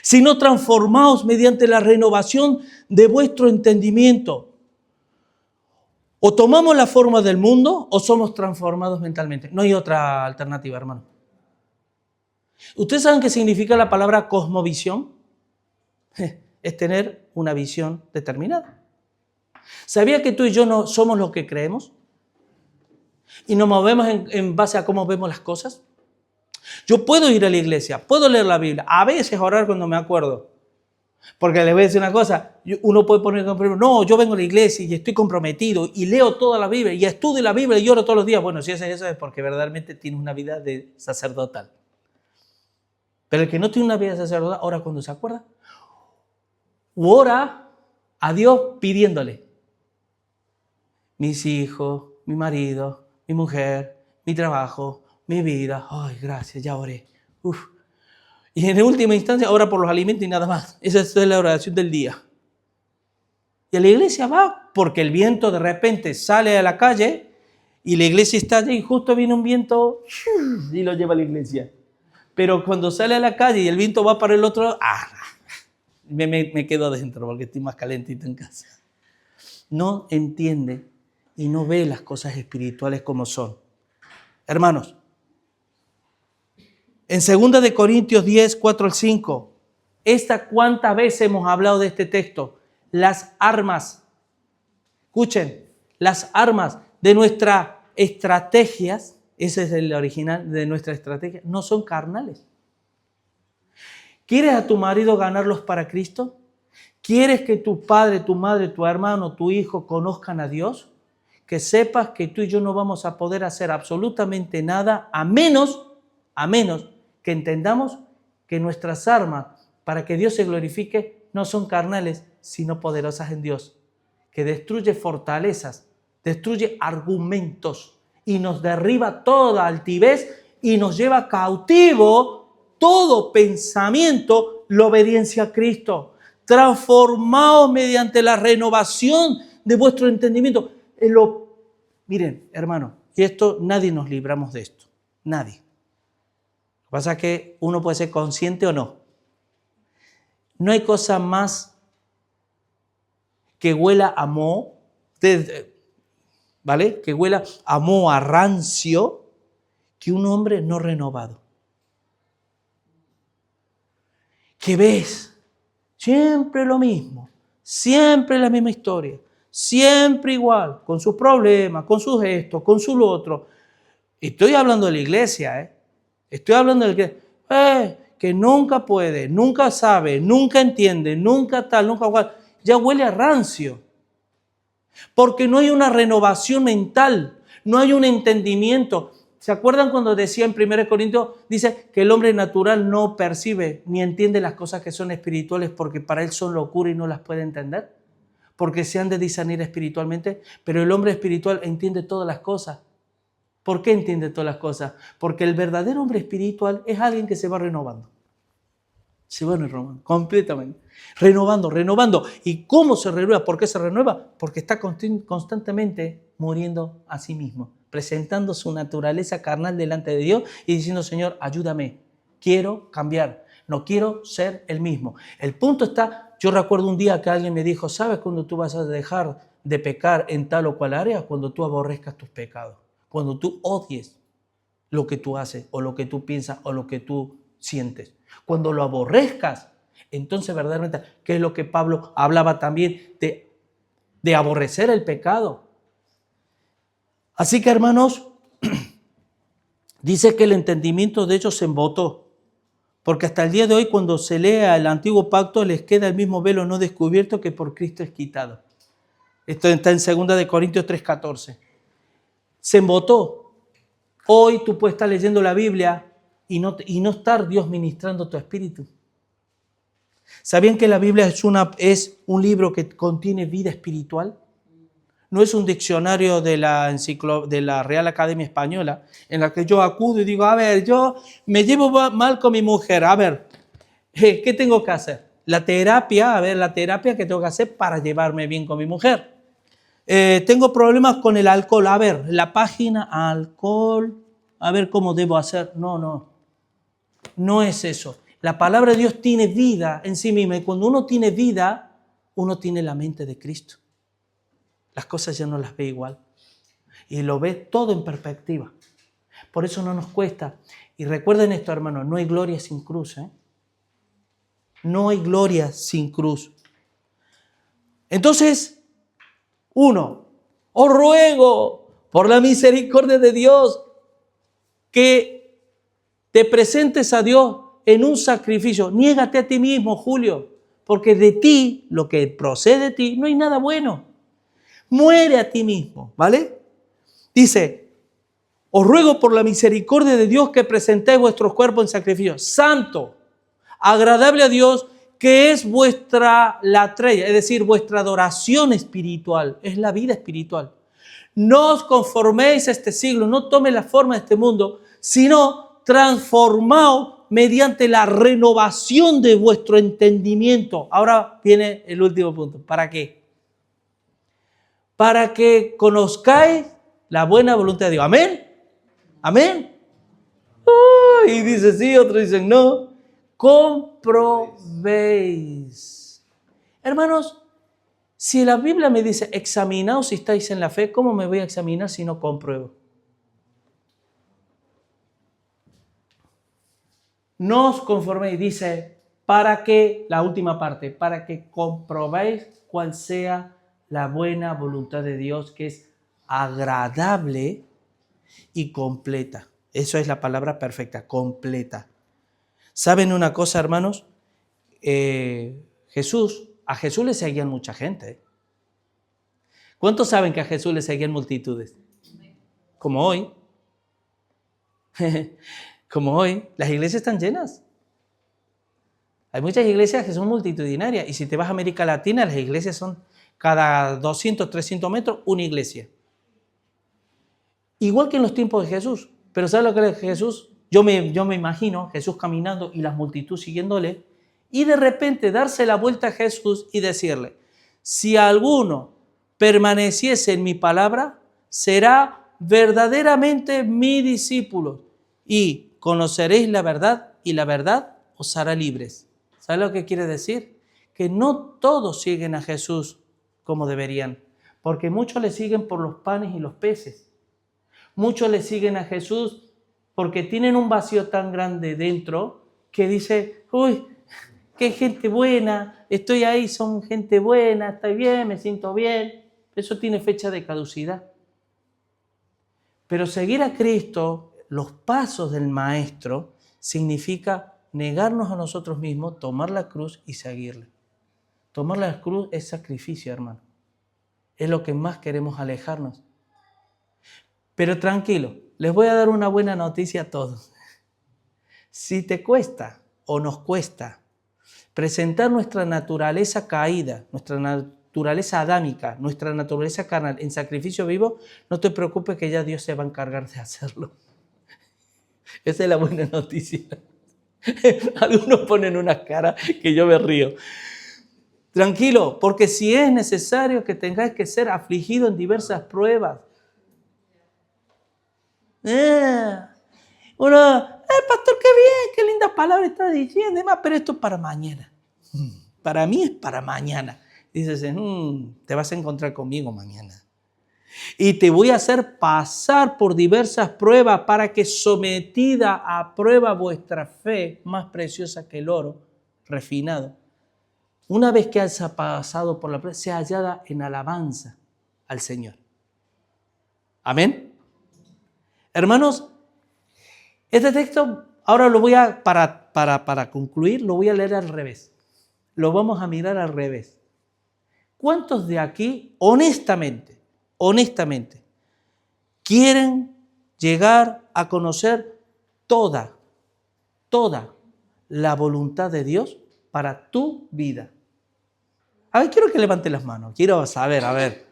Sino transformaos mediante la renovación de vuestro entendimiento. O tomamos la forma del mundo o somos transformados mentalmente. No hay otra alternativa, hermano. ¿Ustedes saben qué significa la palabra cosmovisión? Es tener una visión determinada. ¿Sabía que tú y yo no somos lo que creemos? Y nos movemos en base a cómo vemos las cosas. Yo puedo ir a la iglesia, puedo leer la Biblia, a veces orar cuando me acuerdo. Porque les voy a decir una cosa, uno puede poner como ejemplo, no, yo vengo a la iglesia y estoy comprometido y leo toda la Biblia y estudio la Biblia y oro todos los días. Bueno, si haces eso es porque verdaderamente tienes una vida de sacerdotal. Pero el que no tiene una vida sacerdotal, ora cuando se acuerda. O ora a Dios pidiéndole. Mis hijos, mi marido, mi mujer, mi trabajo, mi vida. Ay, gracias, ya oré. Uf. Y en última instancia, ora por los alimentos y nada más. Esa es la oración del día. Y a la iglesia va porque el viento de repente sale a la calle y la iglesia está allí y justo viene un viento y lo lleva a la iglesia. Pero cuando sale a la calle y el viento va para el otro lado, me quedo adentro porque estoy más calentito en casa. No entiende y no ve las cosas espirituales como son. Hermanos, en 2 de Corintios 10, 4 al 5, ¿cuántas veces hemos hablado de este texto? Las armas, escuchen, las armas de nuestras estrategias, ese es el original de nuestra estrategia, no son carnales. ¿Quieres a tu marido ganarlos para Cristo? ¿Quieres que tu padre, tu madre, tu hermano, tu hijo conozcan a Dios? Que sepas que tú y yo no vamos a poder hacer absolutamente nada a menos que entendamos que nuestras armas para que Dios se glorifique no son carnales, sino poderosas en Dios, que destruye fortalezas, destruye argumentos y nos derriba toda altivez y nos lleva cautivo todo pensamiento, la obediencia a Cristo. Transformaos mediante la renovación de vuestro entendimiento. Miren, hermano, y esto nadie nos libramos de esto, nadie. Lo que pasa es que uno puede ser consciente o no. No hay cosa más que huela a moho, ¿vale? Que huela a moho, a rancio, que un hombre no renovado. Que ves siempre lo mismo, siempre la misma historia, siempre igual, con sus problemas, con sus gestos, con su lo otro. Estoy hablando de la iglesia, Estoy hablando del que nunca puede, nunca sabe, nunca entiende, nunca tal, nunca cual. Ya huele a rancio. Porque no hay una renovación mental, no hay un entendimiento. ¿Se acuerdan cuando decía en 1 Corintios, dice que el hombre natural no percibe ni entiende las cosas que son espirituales porque para él son locura y no las puede entender? Porque se han de discernir espiritualmente, pero el hombre espiritual entiende todas las cosas. ¿Por qué entiende todas las cosas? Porque el verdadero hombre espiritual es alguien que se va renovando. Se va renovando completamente. Renovando. ¿Y cómo se renueva? ¿Por qué se renueva? Porque está constantemente muriendo a sí mismo. presentando su naturaleza carnal delante de Dios y diciendo, Señor, ayúdame, quiero cambiar, no quiero ser el mismo. El punto está, yo recuerdo un día que alguien me dijo, ¿sabes cuándo tú vas a dejar de pecar en tal o cual área? Cuando tú aborrezcas tus pecados, cuando tú odies lo que tú haces o lo que tú piensas o lo que tú sientes. Cuando lo aborrezcas, entonces verdaderamente, ¿qué es lo que Pablo hablaba también de aborrecer el pecado? Así que, hermanos, dice que el entendimiento de ellos se embotó, porque hasta el día de hoy cuando se lea el antiguo pacto les queda el mismo velo no descubierto que por Cristo es quitado. Esto está en 2 Corintios 3:14. Se embotó. Hoy tú puedes estar leyendo la Biblia y no estar Dios ministrando tu espíritu. ¿Sabían que la Biblia es un libro que contiene vida espiritual? No es un diccionario de la Real Academia Española en la que yo acudo y digo, a ver, yo me llevo mal con mi mujer, a ver, ¿qué tengo que hacer? La terapia que tengo que hacer para llevarme bien con mi mujer. Tengo problemas con el alcohol, a ver, la página alcohol, a ver cómo debo hacer. No es eso. La palabra de Dios tiene vida en sí misma y cuando uno tiene vida, uno tiene la mente de Cristo. Las cosas ya no las ve igual y lo ve todo en perspectiva. Por eso no nos cuesta. Y recuerden esto, hermanos, no hay gloria sin cruz. No hay gloria sin cruz. Entonces, os ruego por la misericordia de Dios que te presentes a Dios en un sacrificio. Niégate a ti mismo, Julio, porque de ti, lo que procede de ti, no hay nada bueno. Muere a ti mismo, ¿vale? Dice, os ruego por la misericordia de Dios que presentéis vuestros cuerpos en sacrificio santo, agradable a Dios, que es vuestra latreia, es decir, vuestra adoración espiritual, es la vida espiritual. No os conforméis a este siglo, no toméis la forma de este mundo, sino transformaos mediante la renovación de vuestro entendimiento. Ahora viene el último punto. ¿Para qué? Para que conozcáis la buena voluntad de Dios. ¿Amén? ¿Amén? Y dice sí, otros dicen no. Comprobéis. Hermanos, si la Biblia me dice examinaos si estáis en la fe, ¿cómo me voy a examinar si no compruebo? No os conforméis, dice, para que, la última parte, para que comprobéis cuál sea la buena voluntad de Dios, que es agradable y completa. Eso es la palabra perfecta, completa. ¿Saben una cosa, hermanos? A Jesús le seguían mucha gente. ¿Cuántos saben que a Jesús le seguían multitudes? Como hoy. Como hoy, las iglesias están llenas. Hay muchas iglesias que son multitudinarias y si te vas a América Latina, las iglesias son cada 200, 300 metros una iglesia. Igual que en los tiempos de Jesús. Pero ¿sabes lo que es Jesús? Yo me imagino Jesús caminando y la multitud siguiéndole y de repente darse la vuelta a Jesús y decirle, si alguno permaneciese en mi palabra, será verdaderamente mi discípulo y conoceréis la verdad y la verdad os hará libres. ¿Sabes lo que quiere decir? Que no todos siguen a Jesús como deberían, porque muchos le siguen por los panes y los peces. Muchos le siguen a Jesús porque tienen un vacío tan grande dentro que dice, uy, qué gente buena, estoy ahí, son gente buena, estoy bien, me siento bien. Eso tiene fecha de caducidad. Pero seguir a Cristo, los pasos del Maestro, significa negarnos a nosotros mismos, tomar la cruz y seguirle. Tomar la cruz es sacrificio, hermano. Es lo que más queremos alejarnos. Pero tranquilo, les voy a dar una buena noticia a todos. Si te cuesta o nos cuesta presentar nuestra naturaleza caída, nuestra naturaleza adámica, nuestra naturaleza carnal en sacrificio vivo, no te preocupes que ya Dios se va a encargar de hacerlo. Esa es la buena noticia. Algunos ponen una cara que yo me río. Tranquilo, porque si es necesario que tengáis que ser afligido en diversas pruebas, Uno, pastor, qué bien, qué lindas palabras está diciendo, demás, pero esto es para mañana. Para mí es para mañana. Dices, te vas a encontrar conmigo mañana. Y te voy a hacer pasar por diversas pruebas para que sometida a prueba vuestra fe, más preciosa que el oro refinado, una vez que haya pasado por la prueba, sea hallada en alabanza al Señor. Amén. Hermanos, este texto, ahora lo voy a, para concluir, lo voy a leer al revés. Lo vamos a mirar al revés. ¿Cuántos de aquí, honestamente, quieren llegar a conocer toda la voluntad de Dios para tu vida? A ver, quiero que levante las manos. Quiero saber, a ver.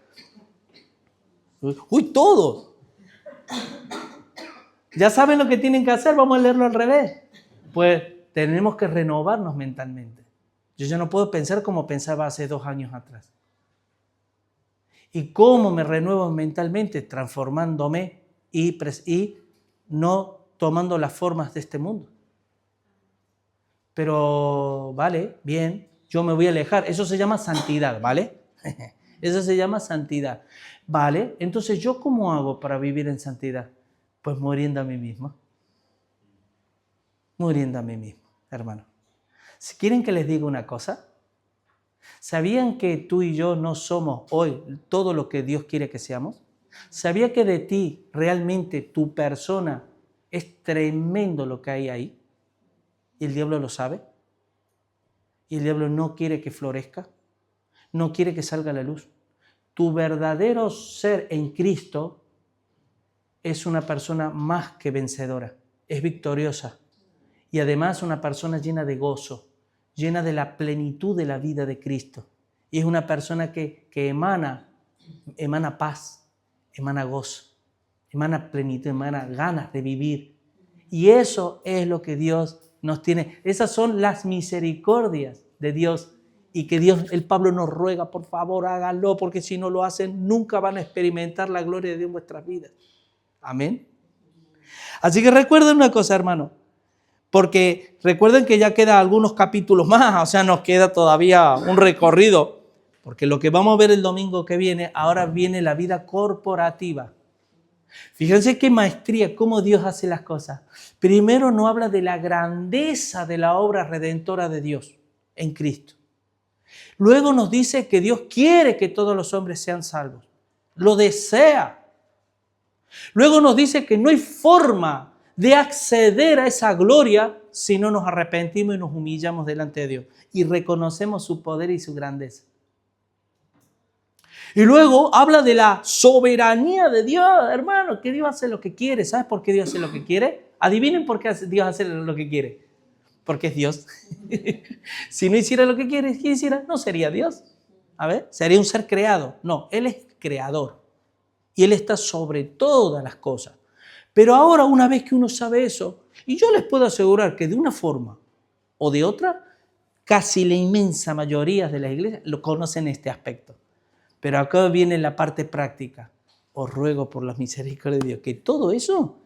¡Uy, todos! ¿Ya saben lo que tienen que hacer? Vamos a leerlo al revés. Pues tenemos que renovarnos mentalmente. Yo ya no puedo pensar como pensaba hace 2 años atrás. ¿Y cómo me renuevo mentalmente? Transformándome y no tomando las formas de este mundo. Pero, vale, bien, yo me voy a alejar. Eso se llama santidad, ¿vale? Eso se llama santidad. Vale, entonces, ¿yo cómo hago para vivir en santidad? Pues muriendo a mí mismo. Muriendo a mí mismo, hermano. Si quieren que les diga una cosa, ¿sabían que tú y yo no somos hoy todo lo que Dios quiere que seamos? ¿Sabía que de ti realmente tu persona es tremendo lo que hay ahí? Y el diablo lo sabe. Y el diablo no quiere que florezca. No quiere que salga a la luz. Tu verdadero ser en Cristo es una persona más que vencedora. Es victoriosa. Y además una persona llena de gozo, llena de la plenitud de la vida de Cristo. Y es una persona que emana paz, emana gozo, emana plenitud, emana ganas de vivir. Y eso es lo que Dios nos tiene. Esas son las misericordias de Dios. Y que Dios, el Pablo nos ruega, por favor, háganlo, porque si no lo hacen, nunca van a experimentar la gloria de Dios en vuestras vidas. Amén. Así que recuerden una cosa, hermano. Porque recuerden que ya quedan algunos capítulos más, o sea, nos queda todavía un recorrido. Porque lo que vamos a ver el domingo que viene, ahora viene la vida corporativa. Fíjense qué maestría, cómo Dios hace las cosas. Primero nos habla de la grandeza de la obra redentora de Dios en Cristo. Luego nos dice que Dios quiere que todos los hombres sean salvos. Lo desea. Luego nos dice que no hay forma de acceder a esa gloria si no nos arrepentimos y nos humillamos delante de Dios y reconocemos su poder y su grandeza. Y luego habla de la soberanía de Dios, hermano, que Dios hace lo que quiere. ¿Sabes por qué Dios hace lo que quiere? Adivinen por qué Dios hace lo que quiere. Porque es Dios. Si no hiciera lo que quiere, ¿qué hiciera? No sería Dios. A ver, sería un ser creado. No, Él es creador. Y Él está sobre todas las cosas. Pero ahora, una vez que uno sabe eso, y yo les puedo asegurar que de una forma o de otra, casi la inmensa mayoría de las iglesias lo conocen este aspecto. Pero acá viene la parte práctica. Os ruego por la misericordia de Dios que todo eso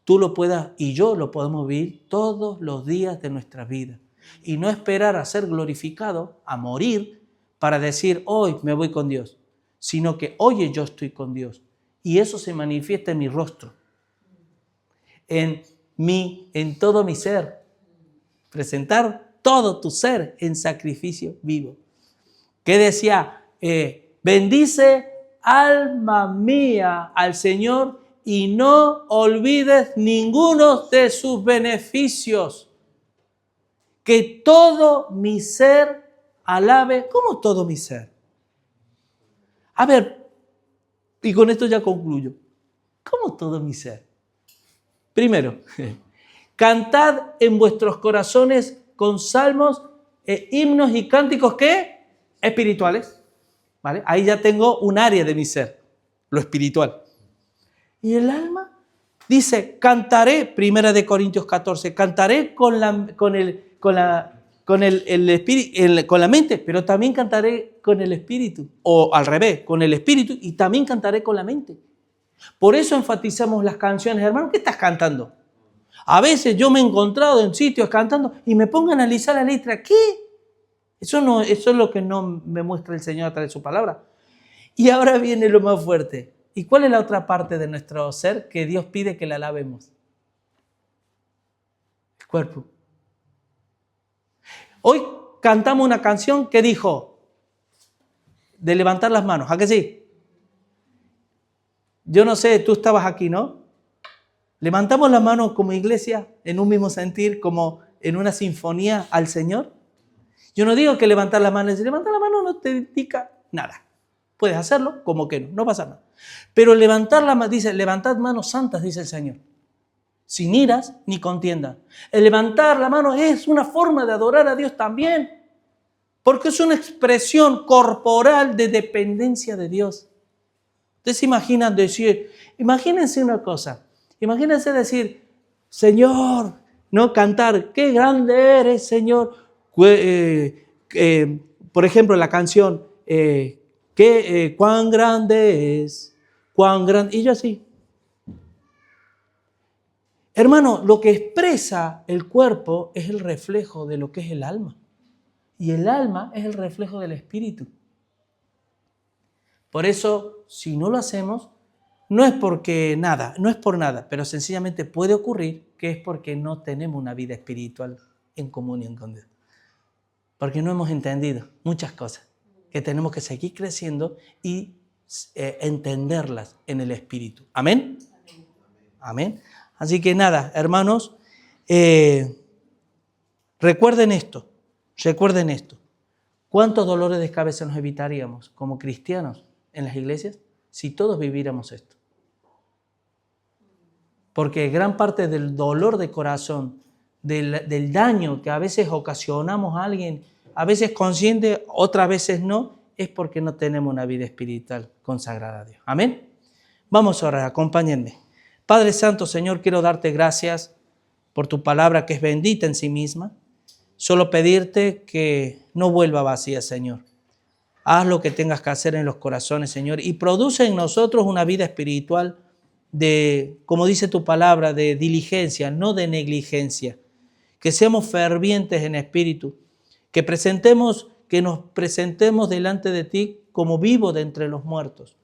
tú lo puedas y yo lo podemos vivir todos los días de nuestra vida. Y no esperar a ser glorificado, a morir, para decir hoy me voy con Dios, sino que hoy yo estoy con Dios. Y eso se manifiesta en mi rostro, en todo mi ser. Presentar todo tu ser en sacrificio vivo. ¿Qué decía? Bendice, alma mía, al Señor y no olvides ninguno de sus beneficios. Que todo mi ser alabe. ¿Cómo todo mi ser? A ver, y con esto ya concluyo. ¿Cómo todo mi ser? Primero, cantad en vuestros corazones con salmos, himnos y cánticos, ¿qué? Espirituales. ¿Vale? Ahí ya tengo un área de mi ser, lo espiritual. ¿Y el alma? Dice, cantaré, 1 Corintios 14, cantaré con la mente, pero también cantaré con el espíritu. O al revés, con el espíritu y también cantaré con la mente. Por eso enfatizamos las canciones. Hermano, ¿qué estás cantando? A veces yo me he encontrado en sitios cantando y me pongo a analizar la letra. ¿Qué? Eso es lo que no me muestra el Señor a través de su palabra. Y ahora viene lo más fuerte. ¿Y cuál es la otra parte de nuestro ser que Dios pide que la alabemos? El cuerpo. Hoy cantamos una canción que dijo de levantar las manos. ¿A qué sí? Yo no sé, tú estabas aquí, ¿no? Levantamos las manos como iglesia, en un mismo sentir, como en una sinfonía al Señor. Yo no digo que levantar las manos, levantar la mano no te indica nada. Puedes hacerlo, como que no pasa nada. Pero levantar la mano, dice, levantad manos santas, dice el Señor. Sin iras ni contiendas. El levantar la mano es una forma de adorar a Dios también. Porque es una expresión corporal de dependencia de Dios. Ustedes se imaginan decir, imagínense una cosa. Imagínense decir, Señor, no cantar, qué grande eres, Señor. Por ejemplo, la canción, cuán grande es, cuán grande. Y yo así. Hermano, lo que expresa el cuerpo es el reflejo de lo que es el alma. Y el alma es el reflejo del espíritu. Por eso, si no lo hacemos, no es por nada, pero sencillamente puede ocurrir que es porque no tenemos una vida espiritual en comunión con Dios. Porque no hemos entendido muchas cosas que tenemos que seguir creciendo y entenderlas en el espíritu. ¿Amén? Amén. Así que nada, hermanos, recuerden esto. ¿Cuántos dolores de cabeza nos evitaríamos como cristianos en las iglesias si todos viviéramos esto? Porque gran parte del dolor de corazón, del daño que a veces ocasionamos a alguien, a veces consciente, otras veces no, es porque no tenemos una vida espiritual consagrada a Dios. Amén. Vamos a orar, acompáñenme. Padre Santo, Señor, quiero darte gracias por tu palabra que es bendita en sí misma. Solo pedirte que no vuelva vacía, Señor. Haz lo que tengas que hacer en los corazones, Señor, y produce en nosotros una vida espiritual de, como dice tu palabra, de diligencia, no de negligencia. Que seamos fervientes en espíritu, que nos presentemos delante de ti como vivos de entre los muertos,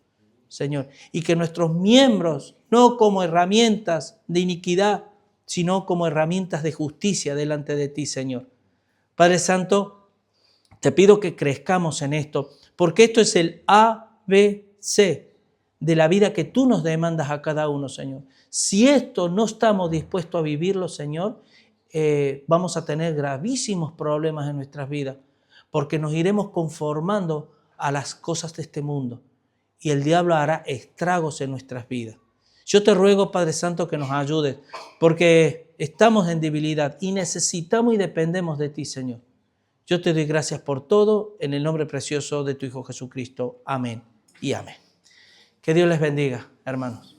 Señor, y que nuestros miembros, no como herramientas de iniquidad, sino como herramientas de justicia delante de ti, Señor. Padre Santo, te pido que crezcamos en esto, porque esto es el ABC de la vida que tú nos demandas a cada uno, Señor. Si esto no estamos dispuestos a vivirlo, Señor, vamos a tener gravísimos problemas en nuestras vidas, porque nos iremos conformando a las cosas de este mundo y el diablo hará estragos en nuestras vidas. Yo te ruego, Padre Santo, que nos ayudes, porque estamos en debilidad y necesitamos y dependemos de ti, Señor. Yo te doy gracias por todo, en el nombre precioso de tu Hijo Jesucristo. Amén y amén. Que Dios les bendiga, hermanos.